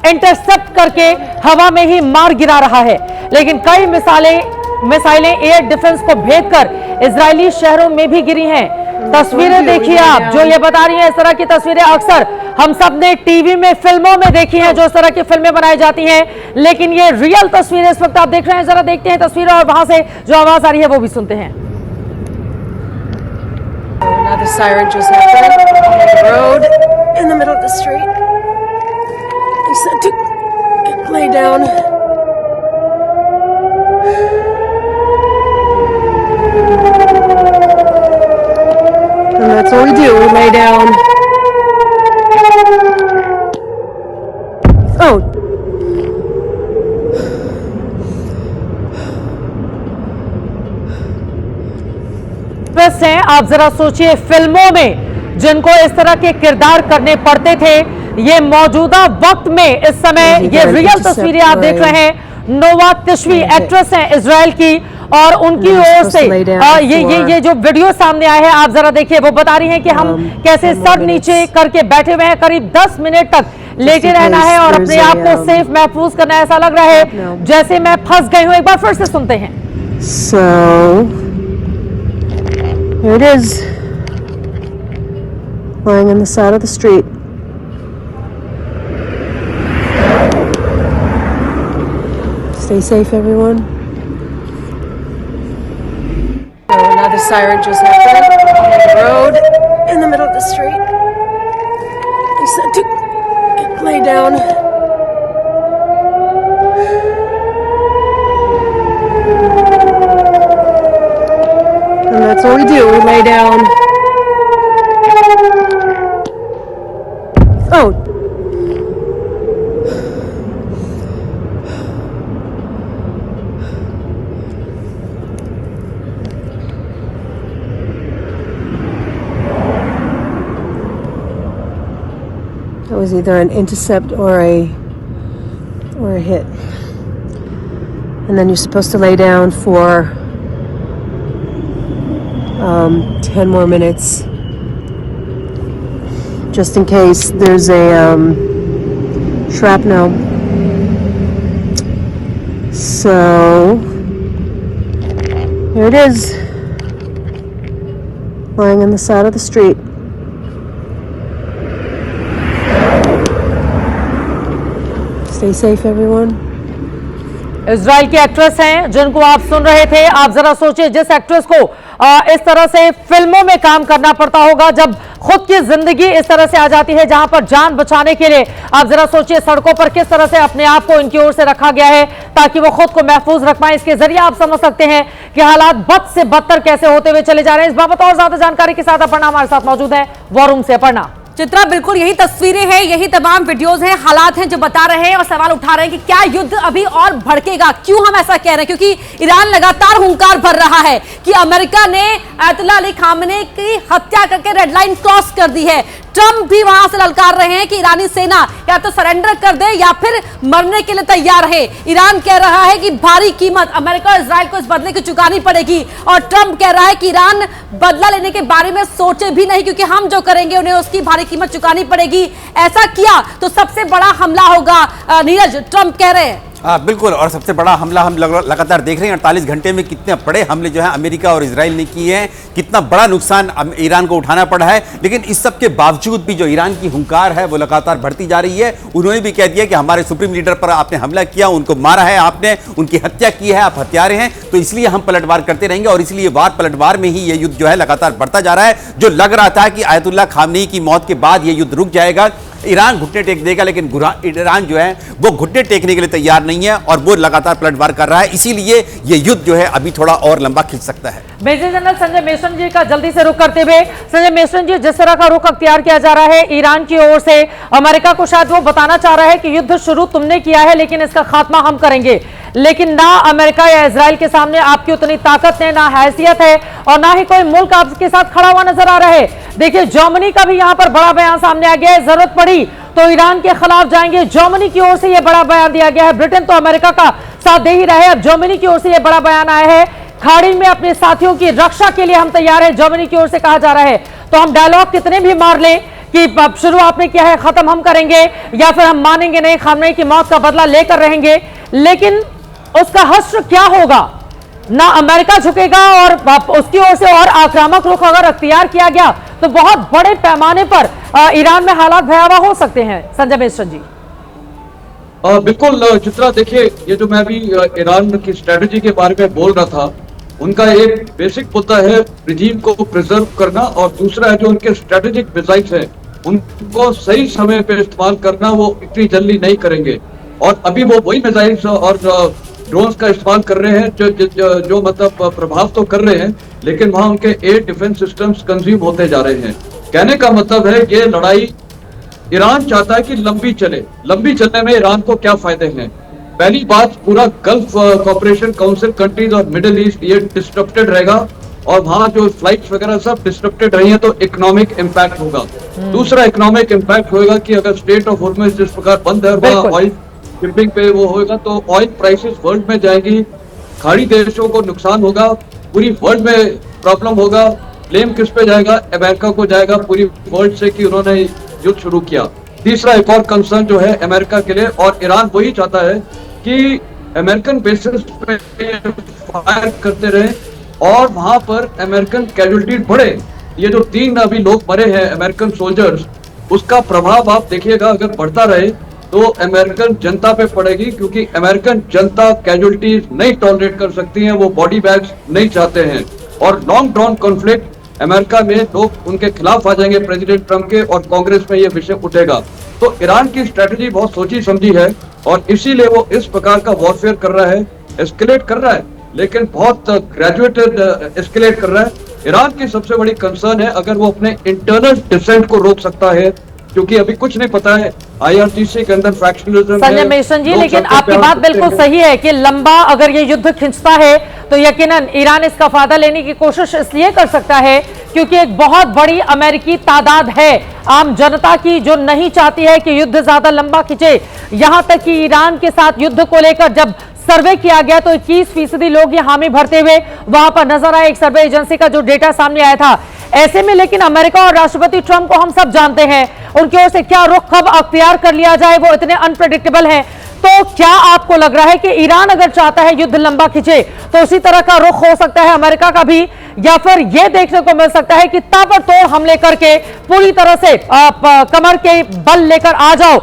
S3: इंटरसेप्ट करके हवा में ही मार गिरा रहा है, लेकिन कई मिसाइलें एयर डिफेंस को भेदकर इजरायली शहरों में भी गिरी हैं। तस्वीरें देखिए आप, जो ये बता रही हैं, इस तरह की तस्वीरें अक्सर हम सब ने टीवी में, फिल्मों में देखी हैं, जो इस तरह की फिल्में बनाई जाती हैं, लेकिन ये रियल तस्वीरें इस वक्त आप देख रहे हैं। जरा देखते हैं तस्वीरें और वहां से जो आवाज आ रही है वो भी सुनते हैं।
S9: Another siren just happened on the road in the middle of the street. They said to lay down. And that's what we do, we lay down. Oh.
S3: हैं, आप जरा सोचिए, फिल्मों में जिनको इस तरह के किरदार करने पड़ते थे, ये मौजूदा वक्त में इस समय ये रियल तस्वीरें आप देख रहे हैं। नोवा तिशवी एक्ट्रेस हैं इजराइल की, और उनकी ओर से ये जो वीडियो सामने आए हैं, आप जरा देखिए। वो बता रही हैं कि हम कैसे सर नीचे करके बैठे हुए हैं, करीब 10 मिनट तक लेटे रहना है और अपने आप को सेफ महफूज करना है। ऐसा लग रहा है जैसे मैं फंस गई हूं। एक बार फिर से सुनते हैं।
S9: So here it is, lying on the side of the street. Stay safe, everyone. Another siren just happened on the road in the middle of the street. They said to lay down. And that's what we do, we lay down. Oh. That was either an intercept or a hit. And then you're supposed to lay down for 10 more minutes, just in case there's a shrapnel. So here it is, lying on the side of the street. Stay safe, everyone.
S3: Israel की actress हैं जिनको आप सुन रहे थे। आप जरा सोचिए, जिस एक्ट्रेस को इस तरह से फिल्मों में काम करना पड़ता होगा, जब खुद की जिंदगी इस तरह से आ जाती है, जहां पर जान बचाने के लिए आप जरा सोचिए सड़कों पर किस तरह से अपने आप को इनकी ओर से रखा गया है ताकि वो खुद को महफूज रख पाए। इसके जरिए आप समझ सकते हैं कि हालात बद से बदतर कैसे होते हुए चले जा रहे हैं। इस बाबत और ज्यादा जानकारी के साथ अपर्णा हमारे साथ मौजूद है वॉर रूम से। अपर्णा।
S1: चित्रा, बिल्कुल यही तस्वीरें हैं, यही तमाम वीडियोस हैं, हालात हैं जो बता रहे हैं और सवाल उठा रहे हैं कि क्या युद्ध अभी और भड़केगा। क्यों हम ऐसा कह रहे हैं? क्योंकि ईरान लगातार हुंकार भर रहा है कि अमेरिका ने अयतुल्लाह अली खामेनी की हत्या करके रेड लाइन क्रॉस कर दी है। ट्रंप भी वहां से ललकार रहे हैं कि ईरानी सेना या तो सरेंडर कर दे या फिर मरने के लिए तैयार है। ईरान कह रहा है कि भारी कीमत अमेरिका और इजराइल को इस बदले की चुकानी पड़ेगी, और ट्रंप कह रहा है कि ईरान बदला लेने के बारे में सोचे भी नहीं, क्योंकि हम जो करेंगे उन्हें उसकी भारी कीमत चुकानी पड़ेगी। ऐसा किया तो सबसे बड़ा हमला होगा, नीरज, ट्रंप कह रहे हैं।
S2: बिल्कुल, और सबसे बड़ा हमला हम लगातार देख रहे हैं। 48 घंटे में कितने बड़े हमले जो है अमेरिका और इजराइल ने किए हैं, कितना बड़ा नुकसान ईरान को उठाना पड़ा है। लेकिन इस सब के बावजूद भी जो ईरान की हुंकार है वो लगातार बढ़ती जा रही है। उन्होंने भी कह दिया कि हमारे सुप्रीम लीडर पर आपने हमला किया, उनको मारा है, आपने उनकी हत्या की है, आप हत्यारे हैं, तो इसलिए हम पलटवार करते रहेंगे। और इसलिए वार पलटवार में ही ये युद्ध जो है लगातार बढ़ता जा रहा है। जो लग रहा था कि आयतुल्लाह खामनेई की मौत के बाद ये युद्ध रुक जाएगा, ईरान घुटने टेक देगा, लेकिन ईरान जो है वो घुटने टेकने के लिए तैयार नहीं है और वो लगातार पलटवार कर रहा है। इसीलिए ये युद्ध जो है अभी थोड़ा और लंबा खिंच सकता है।
S3: मेजर जनरल संजय मेश्राम जी का जल्दी से रुख करते हुए, संजय मेश्राम जी, जिस तरह का रुख अख्तियार किया जा रहा है ईरान की ओर से, अमेरिका को शायद वो बताना चाह रहा है कि युद्ध शुरू तुमने किया है लेकिन इसका खात्मा हम करेंगे, लेकिन ना अमेरिका या इजराइल के सामने आपकी उतनी ताकत है, ना हैसियत है और ना ही कोई मुल्क आपके साथ खड़ा हुआ नजर आ रहा है। देखिए, जर्मनी का भी यहां पर बड़ा बयान सामने आ गया है, जरूरत पड़ी तो ईरान के खिलाफ जाएंगे, जर्मनी की ओर से यह बड़ा बयान दिया गया है। ब्रिटेन तो अमेरिका का साथ दे ही रहे, अब जर्मनी की ओर से यह बड़ा बयान आया है, खाड़ी में अपने साथियों की रक्षा के लिए हम तैयार है, जर्मनी की ओर से कहा जा रहा है। तो हम डायलॉग कितने भी मार लें कि शुरू आपने किया है, खत्म हम करेंगे, या फिर हम मानेंगे नहीं, खामनेई की मौत का बदला लेकर रहेंगे, लेकिन उसका हश्र क्या होगा? ना अमेरिका झुकेगा और उसकी ओर से और आक्रामक रुख अगर अख्तियार किया गया तो बहुत बड़े पैमाने पर ईरान में हालात भयावह हो सकते हैं। संजय मेश्राम जी।
S8: बिल्कुल चित्रा, देखिए, ये जो मैं अभी ईरान की स्ट्रेटेजी के बारे में बोल रहा था, उनका एक बेसिक मुद्दा है रिजीम को प्रिजर्व करना, और दूसरा है जो उनके स्ट्रेटेजिक मिसाइल्स हैं उनको सही समय पे इस्तेमाल करना, वो इतनी जल्दी नहीं करेंगे। और अभी वो वही मिसाइल्स और ड्रोन्स का इस्तेमाल कर रहे हैं जो मतलब प्रभाव तो कर रहे हैं, लेकिन वहां उनके एयर डिफेंस सिस्टम्स कंज्यूम होते जा रहे हैं। कहने का मतलब है ये लड़ाई ईरान चाहता है कि लंबी चले। लंबी चलने में ईरान को क्या फायदे हैं? पहली बात, पूरा गल्फ कोऑपरेशन काउंसिल कंट्रीज और मिडिल ईस्ट ये डिस्टर्बेड रहेगा, और वहां जो फ्लाइट्स वगैरह सब डिस्टर्बेड रही हैं तो इकोनॉमिक इम्पैक्ट होगा। दूसरा इकोनॉमिक इम्पैक्ट होगा कि अगर स्टेट ऑफ हॉर्मुज़ जिस प्रकार बंद है, वहाँ ऑयल शिपिंग पे वो होगा तो ऑयल प्राइसेस वर्ल्ड में जाएगी, खाड़ी देशों को नुकसान होगा, पूरी वर्ल्ड में प्रॉब्लम होगा। ब्लेम किस पे जाएगा? अमेरिका को जाएगा पूरी वर्ल्ड से कि उन्होंने युद्ध शुरू किया। तीसरा एक और कंसर्न जो है अमेरिका के लिए, और ईरान वही चाहता है कि अमेरिकन बेसिस पे फायर करते रहे और वहां पर अमेरिकन कैजुअलिटी बढ़े। ये जो 3 अभी लोग मरे हैं अमेरिकन सोल्जर्स, उसका प्रभाव आप देखिएगा अगर बढ़ता रहे तो अमेरिकन जनता पे पड़ेगी, क्योंकि अमेरिकन जनता कैजुअलिटीज नहीं टॉलरेट कर सकती है, वो बॉडी बैग्स नहीं चाहते हैं, और लॉन्ग ड्रॉन कॉन्फ्लिक्ट अमेरिका में लोग उनके खिलाफ आ जाएंगे प्रेसिडेंट ट्रम्प के, और कांग्रेस में ये विषय उठेगा। तो ईरान की स्ट्रेटेजी बहुत सोची समझी है और इसीलिए वो इस प्रकार का वॉरफेयर कर रहा है, एस्केलेट कर रहा है, लेकिन बहुत ग्रेजुएटेड एस्केलेट कर रहा है। ईरान की सबसे बड़ी कंसर्न है अगर वो अपने इंटरनल डिसेंट को रोक सकता है, क्योंकि अभी कुछ नहीं पता है IRGC के अंदर फ्रैक्शनलिज्म है।
S3: संजय मेश्राम जी, लेकिन आपकी बात बिल्कुल सही है कि लंबा अगर ये युद्ध खिंचता है तो यकीनन ईरान इसका फायदा लेने की कोशिश इसलिए कर सकता है क्योंकि एक बहुत बड़ी अमेरिकी तादाद है आम जनता की जो नहीं चाहती है कि युद्ध ज्यादा लंबा खिंचे। यहां तक कि ईरान के साथ युद्ध को लेकर जब सर्वे किया गया तो 21% लोग ये हामी भरते हुए वहां पर नजर आए, एक सर्वे एजेंसी का जो डेटा सामने आया था। ऐसे में लेकिन अमेरिका और राष्ट्रपति ट्रंप को हम सब जानते हैं, उनकी ओर से क्या रुख कब अख्तियार कर लिया जाए वो इतने अनप्रेडिक्टेबल है। तो क्या आपको लग रहा है कि ईरान अगर चाहता है युद्ध लंबा खिंचे तो उसी तरह का रुख हो सकता है अमेरिका का भी, या फिर यह देखने को मिल सकता है कि ताबड़तोड़ हमले करके पूरी तरह से कमर के बल लेकर आ जाओ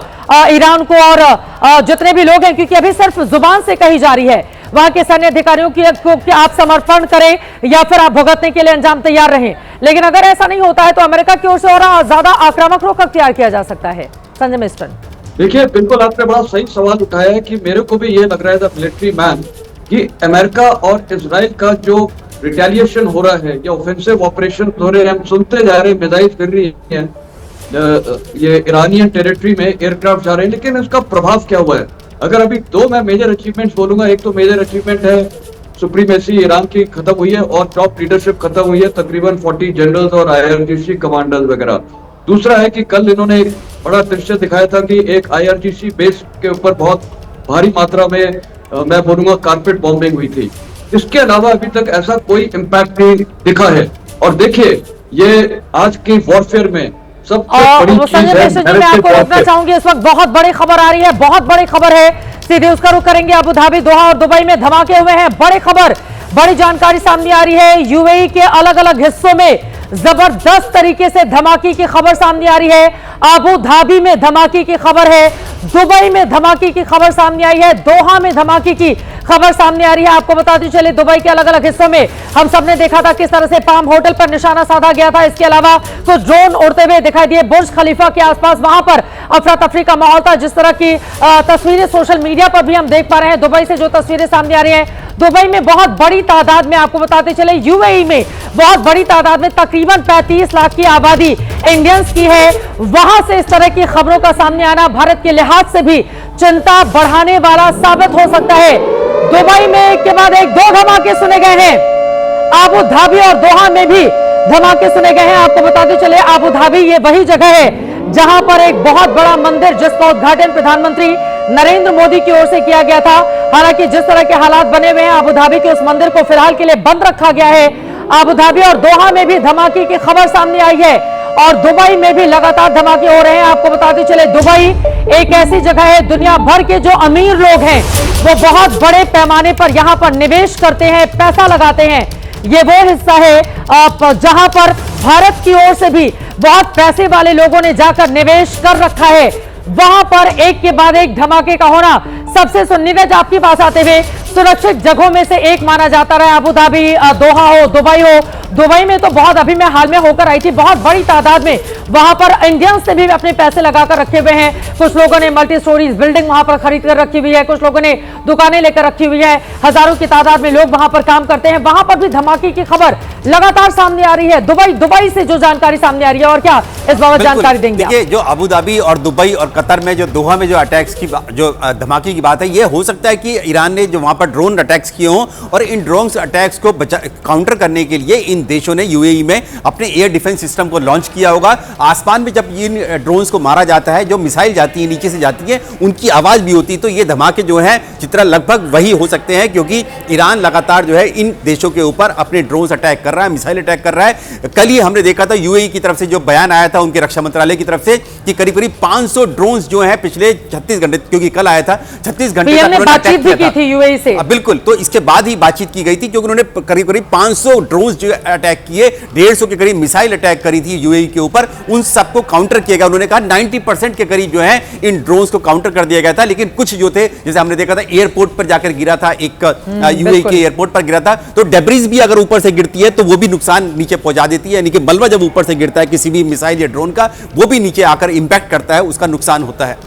S3: ईरान को और जितने भी लोग हैं, क्योंकि अभी सिर्फ जुबान से कही जा रही है वहां के सैन्य अधिकारियों की कि आप समर्पण करें या फिर आप भुगतने के लिए अंजाम तैयार रहें, लेकिन अगर ऐसा नहीं होता है तो अमेरिका की ओर से और ज्यादा आक्रामक रुख अख्तियार किया जा सकता है। संजय मेश्राम,
S8: देखिए, बिल्कुल आपने बड़ा सही सवाल उठाया है कि मेरे को भी ये लग रहा है द मिलिट्री मैन कि अमेरिका और इजराइल का जो रिटेलिएशन हो रहा है या ऑफेंसिव ऑपरेशन हो रहे हैं, हम सुनते जा रहे हैं मिसाइल फिर रही है ये ईरानियन टेरिटरी में, एयरक्राफ्ट जा रहे हैं, लेकिन इसका प्रभाव क्या हुआ है? अगर अभी 2 मैं मेजर अचीवमेंट्स बोलूंगा, एक तो मेजर अचीवमेंट है सुप्रीमेसी ईरान की खत्म हुई है और टॉप लीडरशिप खत्म हुई है, तकरीबन 40 जनरल्स और IRGC कमांडर्स वगैरह। दूसरा है कि कल इन्होंने एक बड़ा दृश्य दिखाया था कि एक IRGC बेस के ऊपर बहुत भारी मात्रा में मैं बोलूंगा कारपेट बॉम्बिंग हुई थी। इसके अलावा अभी तक ऐसा कोई इम्पैक्ट नहीं दिखा है। और देखिए, ये आज की वॉरफेयर में सबसे बड़ी चीज है।
S3: मैं आपको रोकना चाहूंगी, इस वक्त बहुत बड़ी खबर आ रही है, बहुत बड़ी खबर है, सीधे उसका रुख करेंगे। अबू धाबी, दोहा और दुबई में धमाके हुए हैं, बड़ी खबर, बड़ी जानकारी सामने आ रही है। UAE के अलग अलग हिस्सों में जबरदस्त तरीके से धमाके की खबर सामने आ रही है। अबू धाबी में धमाके की खबर है, दुबई में धमाके की खबर सामने आई है, दोहा में धमाके की खबर सामने आ रही है। आपको बताते चले दुबई के अलग अलग हिस्सों में हम सबने देखा था किस तरह से पाम होटल पर निशाना साधा गया था। इसके अलावा कुछ ड्रोन उड़ते हुए दिखाई दिए बुर्ज खलीफा के आसपास, वहां पर अफरा तफरी का माहौल था। जिस तरह की तस्वीरें सोशल मीडिया पर भी हम देख पा रहे हैं, दुबई से जो तस्वीरें सामने आ रही हैं, दुबई में बहुत बड़ी तादाद में, आपको बताते चले यूएई में बहुत बड़ी तादाद में तकरीबन 35 लाख की आबादी इंडियंस की है। वहां से इस तरह की खबरों का सामने आना भारत के लिहाज से भी चिंता बढ़ाने वाला साबित हो सकता है। दुबई में एक के बाद एक 2 धमाके सुने गए हैं। आबू धाबी और दोहा में भी धमाके सुने गए हैं। आपको बताते चले आबू धाबी ये वही जगह है जहां पर एक बहुत बड़ा मंदिर जिसका उद्घाटन प्रधानमंत्री नरेंद्र मोदी की ओर से किया गया था। हालांकि जिस तरह के हालात बने हुए हैं, आबू धाबी के उस मंदिर को फिलहाल के लिए बंद रखा गया है। आबू धाबी और दोहा में भी धमाके की खबर सामने आई है और दुबई में भी लगातार धमाके हो रहे हैं। आपको बताते चले दुबई एक ऐसी जगह है, दुनिया भर के जो अमीर लोग हैं वो बहुत बड़े पैमाने पर यहां पर निवेश करते हैं, पैसा लगाते हैं। ये वो हिस्सा है जहां पर भारत की ओर से भी बहुत पैसे वाले लोगों ने जाकर निवेश कर रखा है। वहां पर एक के बाद एक धमाके का होना सबसे नीरज आपके पास आते हुए सुरक्षित जगहों में से एक माना जाता रहा। अबू धाबी, दोहा हो, दुबई हो। दुबई में तो बहुत अभी मैं हाल में होकर आई थी, बहुत बड़ी तादाद में वहां पर इंडियंस ने भी अपने पैसे लगाकर रखे हुए हैं। कुछ लोगों ने मल्टी स्टोरीज बिल्डिंग वहां पर खरीद कर रखी हुई है, कुछ लोगों ने दुकानें लेकर रखी हुई है। हजारों की तादाद में लोग वहां पर काम करते हैं। वहां पर भी धमाके की खबर लगातार सामने आ रही है। दुबई से जो जानकारी सामने आ रही है, और क्या इस बाबत जानकारी देंगे?
S2: देखिए, जो अबू धाबी और दुबई और कतर में जो दोहा में जो अटैक्स की जो धमाके की बात है, ये हो सकता है कि ईरान ने जो वहां पर ड्रोन अटैक्स किए हों और इन ड्रोन अटैक्स को काउंटर करने के लिए इन देशों ने यूएई में अपने एयर डिफेंस सिस्टम को लॉन्च किया होगा। आसमान में जब इन ड्रोन्स को मारा जाता है, जो मिसाइल जाती है नीचे से जाती है, उनकी आवाज भी होती है। तो ये धमाके जो है चित्रा लगभग वही हो सकते हैं, क्योंकि ईरान लगातार जो है इन देशों के ऊपर अपने ड्रोन्स अटैक कर रहा है, मिसाइल अटैक कर रहा है। कल ही हमने देखा था यूएई की तरफ से जो बयान आया था उनके रक्षा मंत्रालय की तरफ से कि करीब करीब 500 ड्रोन्स जो है पिछले 36 घंटे, क्योंकि कल आया था 36 घंटे तक
S3: बातचीत भी की थी यूएई से।
S2: बिल्कुल, तो इसके बाद ही बातचीत की गई थी, क्योंकि उन्होंने करीब करीब 500 ड्रोन्स जो अटैक किए, 150 के करीब मिसाइल अटैक करी थी यूएई के ऊपर। उन सबको काउंटर किया गया। उन्होंने कहा 90% के करीब जो है इन ड्रोन्स को काउंटर कर दिया गया था। लेकिन कुछ जो थे, जैसे हमने देखा था एयरपोर्ट पर जाकर गिरा था, एक यूएई के एयरपोर्ट पर गिरा था, तो डेब्रिज भी अगर ऊपर से गिरती है तो वो भी नुकसान नीचे पहुंचा देती है। यानी कि मलबा जब ऊपर से गिरता है किसी भी मिसाइल या ड्रोन का, वो भी नीचे आकर इंपैक्ट करता है, उसका नुकसान होता है।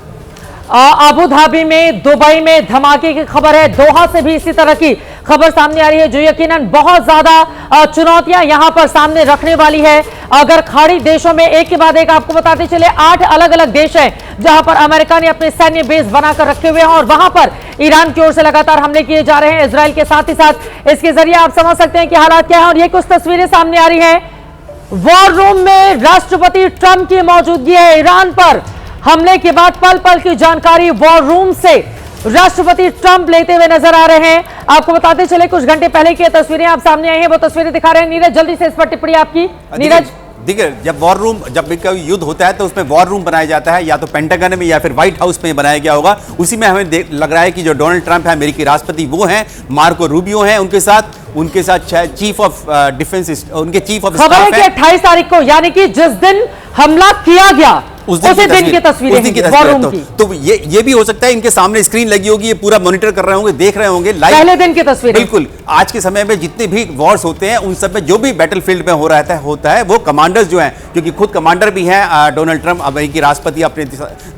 S3: अबू धाबी में, दुबई में धमाके की खबर है। दोहा से भी इसी तरह की खबर सामने आ रही है, जो यकीनन बहुत ज्यादा चुनौतियां यहां पर सामने रखने वाली है। अगर खाड़ी देशों में एक के बाद एक, आपको बताते चले 8 अलग अलग देश हैं जहां पर अमेरिका ने अपने सैन्य बेस बनाकर रखे हुए हैं और वहां पर ईरान की ओर से लगातार हमले किए जा रहे हैं, इजराइल के साथ ही साथ। इसके जरिए आप समझ सकते हैं कि हालात क्या है। और ये कुछ तस्वीरें सामने आ रही है। वॉर रूम में राष्ट्रपति ट्रंप की मौजूदगी है। ईरान पर हमले के बाद पल पल की जानकारी वॉर रूम से राष्ट्रपति ट्रंप लेते हुए नजर आ रहे हैं। आपको बताते चले कुछ घंटे पहले की तस्वीरें आप सामने आई हैं, वो तस्वीरें दिखा रहे हैं। नीरज, जल्दी से इस पर टिप्पणी आपकी। नीरज,
S2: देखिए, जब वॉर रूम, जब भी कोई युद्ध होता है तो उसमें वॉर रूम बनाया जाता है, या तो पेंटागन में या फिर व्हाइट हाउस में बनाया गया होगा। उसी में हमें लग रहा है कि जो डोनाल्ड ट्रंप है, अमेरिकी राष्ट्रपति, वो हैं, मार्को रूबियो हैं उनके साथ चीफ ऑफ डिफेंस, उनके चीफ ऑफ
S3: खबर है कि 28 तारीख को, यानी कि जिस दिन हमला किया गया उसी दिन की तस्वीरें
S2: तो ये भी हो सकता है इनके सामने स्क्रीन लगी होगी, ये पूरा मॉनिटर कर रहे होंगे, देख रहे होंगे लाइव,
S3: पहले दिन की तस्वीरें।
S2: बिल्कुल, आज के समय में जितने भी वॉर्स होते हैं उन सब में जो भी बैटलफील्ड में हो रहा होता है वो कमांडर्स जो हैं, क्योंकि खुद कमांडर भी हैं डोनाल्ड ट्रंप, अमेरिकी राष्ट्रपति अपने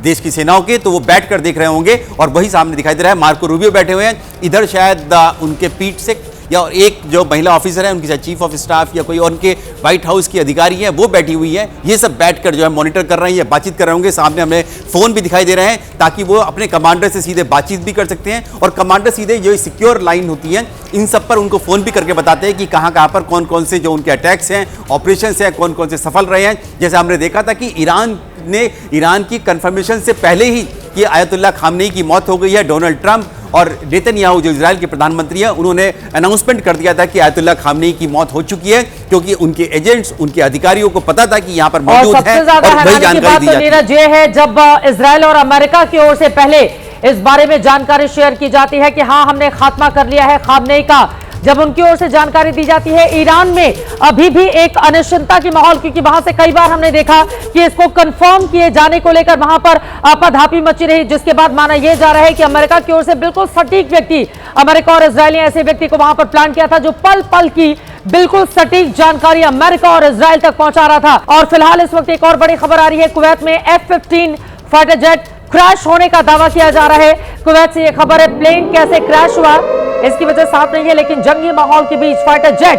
S2: देश की सेनाओं के, तो वो बैठ कर देख रहे होंगे और वही सामने दिखाई दे रहा है। मार्को रूबियो बैठे हुए हैं, इधर शायद उनके पीठ से या एक जो महिला ऑफिसर है उनकी शायद चीफ ऑफ स्टाफ या कोई और उनके व्हाइट हाउस की अधिकारी है वो बैठी हुई है। ये सब बैठकर जो है मॉनिटर कर रहे हैं, बातचीत कर रहे होंगे। सामने हमें फोन भी दिखाई दे रहे हैं ताकि वो अपने कमांडर से सीधे बातचीत भी कर सकते हैं और कमांडर सीधे जो सिक्योर लाइन होती है इन सब पर उनको फोन भी करके बताते हैं कि कहाँ पर कौन कौन से जो उनके अटैक्स हैं, ऑपरेशंस हैं, कौन कौन से सफल रहे हैं। जैसे हमने देखा था कि ईरान की कंफर्मेशन से पहले ही कि आयतुल्लाह खामनेई की मौत हो गई है, डोनाल्ड ट्रंप और नेतन्याहू जो इजराइल के प्रधानमंत्री हैं उन्होंने अनाउंसमेंट कर दिया था कि आयतुल्लाह खामनेई की मौत हो चुकी है, क्योंकि उनके एजेंट्स, उनके अधिकारियों को पता था कि यहाँ पर मौजूद है और वही जानकारी दी जाती
S3: है। जब इजराइल और अमेरिका की ओर से पहले इस बारे में जानकारी शेयर की जाती है कि हाँ, हमने खात्मा कर लिया है खामनेई का, जब उनकी ओर से जानकारी दी जाती है। ईरान में अभी भी एक अनिश्चितता की माहौल, क्योंकि वहां से कई बार हमने देखा कि इसको कंफर्म किए जाने को लेकर वहां पर आपाधापी मची रही, जिसके बाद माना यह जा रहा है कि अमेरिका की ओर से बिल्कुल सटीक व्यक्ति, अमेरिका और इजरायल ने ऐसे व्यक्ति को वहां पर प्लान किया था जो पल पल की बिल्कुल सटीक जानकारी अमेरिका और इजरायल तक पहुंचा रहा था। और फिलहाल इस वक्त एक और बड़ी खबर आ रही है, कुवैत में F-15 फाइटर जेट क्रैश होने का दावा किया जा रहा है। कुवैत से यह खबर है, प्लेन कैसे क्रैश हुआ इसकी वजह साफ नहीं है, लेकिन जंगी माहौल के बीच fighter jet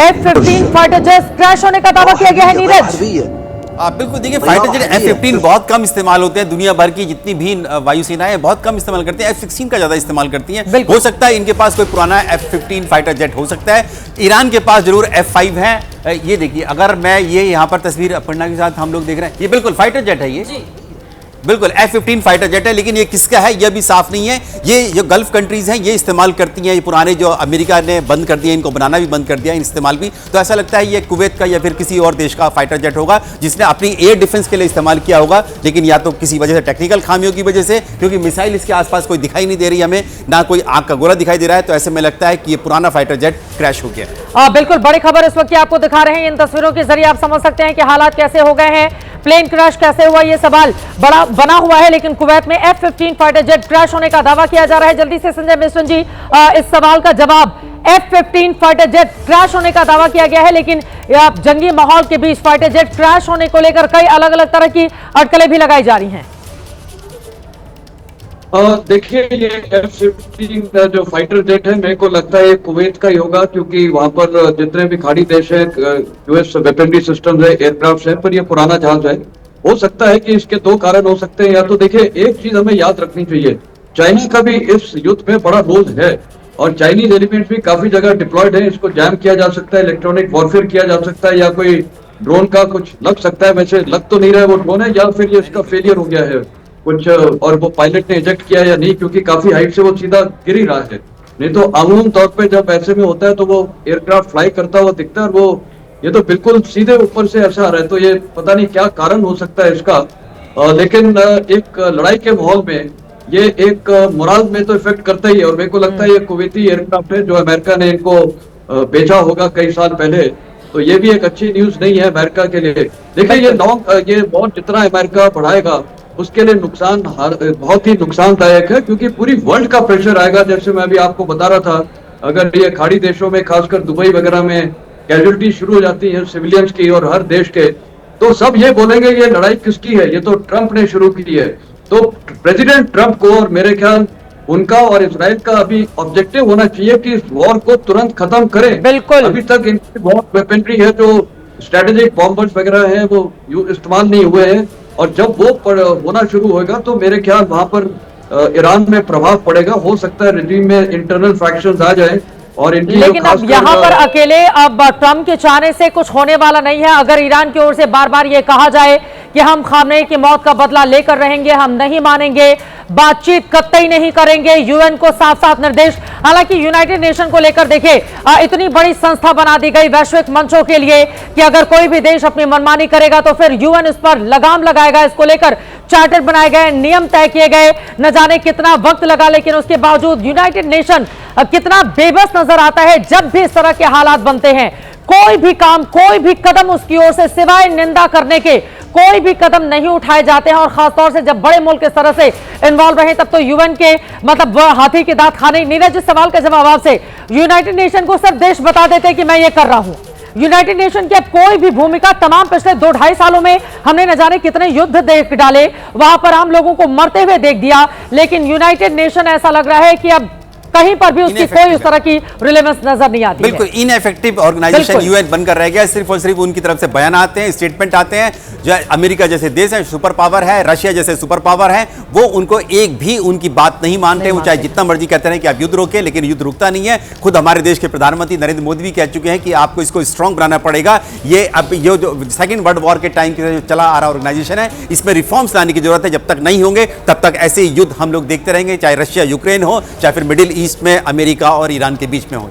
S3: F-15 fighter jet crash होने का दावा किया गया है। नीरज,
S2: आप बिल्कुल देखिए, फाइटर जेट F-15 बहुत कम इस्तेमाल होते हैं, दुनिया भर की जितनी भी वायुसेनाएं बहुत कम इस्तेमाल करती हैं, F-16 का ज्यादा इस्तेमाल करती हैं। हो सकता है इनके पास कोई पुराना F-15 फाइटर जेट हो सकता है। ईरान के पास जरूर F-5 है। ये देखिए, अगर मैं ये यहाँ पर तस्वीर अपर्णा के साथ हम लोग देख रहे हैं, ये बिल्कुल फाइटर जेट है, ये बिल्कुल F-15 फाइटर जेट है, लेकिन ये किसका है यह भी साफ नहीं है। ये जो गल्फ कंट्रीज हैं ये इस्तेमाल करती हैं, ये पुराने जो अमेरिका ने बंद कर दिया, इनको बनाना भी बंद कर दिया, इस्तेमाल भी। तो ऐसा लगता है ये कुवैत का या फिर किसी और देश का फाइटर जेट होगा जिसने अपनी एयर डिफेंस के लिए इस्तेमाल किया होगा, लेकिन या तो किसी वजह से टेक्निकल खामियों की वजह से, क्योंकि मिसाइल इसके आसपास कोई दिखाई नहीं दे रही हमें, ना कोई आग का गोला दिखाई दे रहा है, तो ऐसे में लगता है कि ये पुराना फाइटर जेट क्रैश हो गया।
S3: बिल्कुल बड़ी खबर इस वक्त आपको दिखा रहे हैं। इन तस्वीरों के जरिए आप समझ सकते हैं कि हालात कैसे हो गए हैं, प्लेन क्रैश कैसे हुआ, ये सवाल बड़ा बना हुआ है। लेकिन कुवैत में F-15 फाइटर जेट क्रैश होने का दावा किया जा रहा है। जल्दी से संजय मिश्रण जी, इस सवाल का जवाब। F-15 फाइटर जेट क्रैश होने का दावा किया गया है, लेकिन जंगी माहौल के बीच फाइटर जेट क्रैश होने को लेकर कई अलग अलग तरह की अटकलें भी लगाई जा रही हैं।
S8: देखिए, ये F-15 जो फाइटर जेट है, मेरे को लगता है ये कुवैत का ही होगा, क्योंकि वहां पर जितने भी खाड़ी देश है, यूएस वेपनरी सिस्टम है, एयरक्राफ्ट है, पर ये पुराना जहाज है। हो सकता है कि इसके दो कारण हो सकते हैं। या तो देखिए, एक चीज हमें याद रखनी चाहिए, चाइना का भी इस युद्ध में बड़ा रोल है और चाइनीज एलिमेंट भी काफी जगह डिप्लॉयड है। इसको जैम किया जा सकता है, इलेक्ट्रॉनिक वॉरफेयर किया जा सकता है, या कोई ड्रोन का कुछ लग सकता है। वैसे लग तो नहीं रहा है वो ड्रोन है, या फिर ये इसका फेलियर हो गया है कुछ, और वो पायलट ने इजेक्ट किया या नहीं, क्योंकि काफी हाइट से वो सीधा गिर ही रहा है। नहीं तो आमूम तौर पे जब ऐसे में होता है तो वो एयरक्राफ्ट फ्लाई करता हुआ दिखता है, और वो ये तो बिल्कुल सीधे ऊपर से ऐसा आ रहा है। तो ये पता नहीं क्या कारण हो सकता है इसका, लेकिन एक लड़ाई के माहौल में ये एक मोराल में तो इफेक्ट करता ही है। और मेरे को लगता है ये कुवैती एयरक्राफ्ट है जो अमेरिका ने इनको बेचा होगा कई साल पहले, तो ये भी एक अच्छी न्यूज नहीं है अमेरिका के लिए। देखिए, ये बहुत जितना अमेरिका बढ़ाएगा उसके लिए नुकसान बहुत ही नुकसानदायक है, क्योंकि पूरी वर्ल्ड का प्रेशर आएगा। जैसे मैं अभी आपको बता रहा था, अगर ये खाड़ी देशों में, खासकर दुबई वगैरह में कैजुअलिटी शुरू हो जाती है सिविलियंस की और हर देश के, तो सब ये बोलेंगे ये लड़ाई किसकी है, ये तो ट्रंप ने शुरू की है। तो प्रेसिडेंट ट्रंप को और मेरे ख्याल उनका और इजराइल का अभी ऑब्जेक्टिव होना चाहिए कि इस वॉर को तुरंत खत्म करें।
S3: बिल्कुल,
S8: अभी तक इनकी बहुत वेपनरी है जो स्ट्रेटेजिक बॉम्बर्स वगैरह है वो इस्तेमाल नहीं हुए हैं, और जब वो होना शुरू होगा तो मेरे ख्याल वहां पर ईरान में प्रभाव पड़ेगा। हो सकता है रिजीम में इंटरनल फ्रैक्शंस आ जाए और इनकी,
S3: लेकिन अब यहाँ पर अकेले अब ट्रंप के चाहने से कुछ होने वाला नहीं है। अगर ईरान की ओर से बार बार ये कहा जाए कि हम खामनेई की मौत का बदला लेकर रहेंगे, हम नहीं मानेंगे, बातचीत कतई नहीं करेंगे, यूएन को साफ साफ निर्देश। हालांकि यूनाइटेड नेशन को लेकर देखिए, इतनी बड़ी संस्था बना दी गई वैश्विक मंचों के लिए कि अगर कोई भी देश अपनी मनमानी करेगा तो फिर यूएन इस पर लगाम लगाएगा। इसको लेकर चार्टर बनाए गए, नियम तय किए गए, न जाने कितना वक्त लगा, लेकिन उसके बावजूद यूनाइटेड नेशन कितना बेबस नजर आता है जब भी इस तरह के हालात बनते हैं। कोई भी काम, कोई भी कदम उसकी ओर से सिवाय निंदा करने के कोई भी कदम नहीं उठाए जाते हैं। और खासतौर से जब बड़े मुल्क इस तरह से इन्वॉल्व रहे तब तो यूएन के मतलब हाथी के दांत खाने। नीरज, जिस सवाल के जवाब से यूनाइटेड नेशन को सिर्फ देश बता देते कि मैं ये कर रहा हूं, यूनाइटेड नेशन की अब कोई भी भूमिका, तमाम पिछले 2-2.5 सालों में हमने न जाने कितने युद्ध देख डाले, वहां पर आम लोगों को मरते हुए देख दिया, लेकिन यूनाइटेड नेशन ऐसा लग रहा है कि अब कहीं पर भी उसकी कोई उस तरह की रिलेवेंस नजर नहीं आती।
S2: बिल्कुल इनएफेक्टिव ऑर्गेनाइजेशन यूएन बनकर रह गया। सिर्फ और सिर्फ उनकी तरफ से बयान आते हैं, स्टेटमेंट आते हैं। जो अमेरिका जैसे देश है, सुपर पावर है, रशिया जैसे सुपर पावर है, वो उनको एक भी उनकी बात नहीं मानते। वो चाहे जितना मर्जी कहते हैं कि आप युद्ध रोके, लेकिन युद्ध रुकता नहीं है। खुद हमारे देश के प्रधानमंत्री नरेंद्र मोदी भी कह चुके हैं कि आपको इसको स्ट्रांग बनाना पड़ेगा। ये अब ये जो सेकेंड वर्ल्ड वॉर के टाइम के चला आ रहा ऑर्गेनाइजेशन है, इसमें रिफॉर्म्स लाने की जरूरत है। जब तक नहीं होंगे तब तक ऐसे युद्ध हम लोग देखते रहेंगे, चाहे रशिया यूक्रेन हो, चाहे फिर मिडिल ईस्ट में अमेरिका और ईरान के बीच में हो।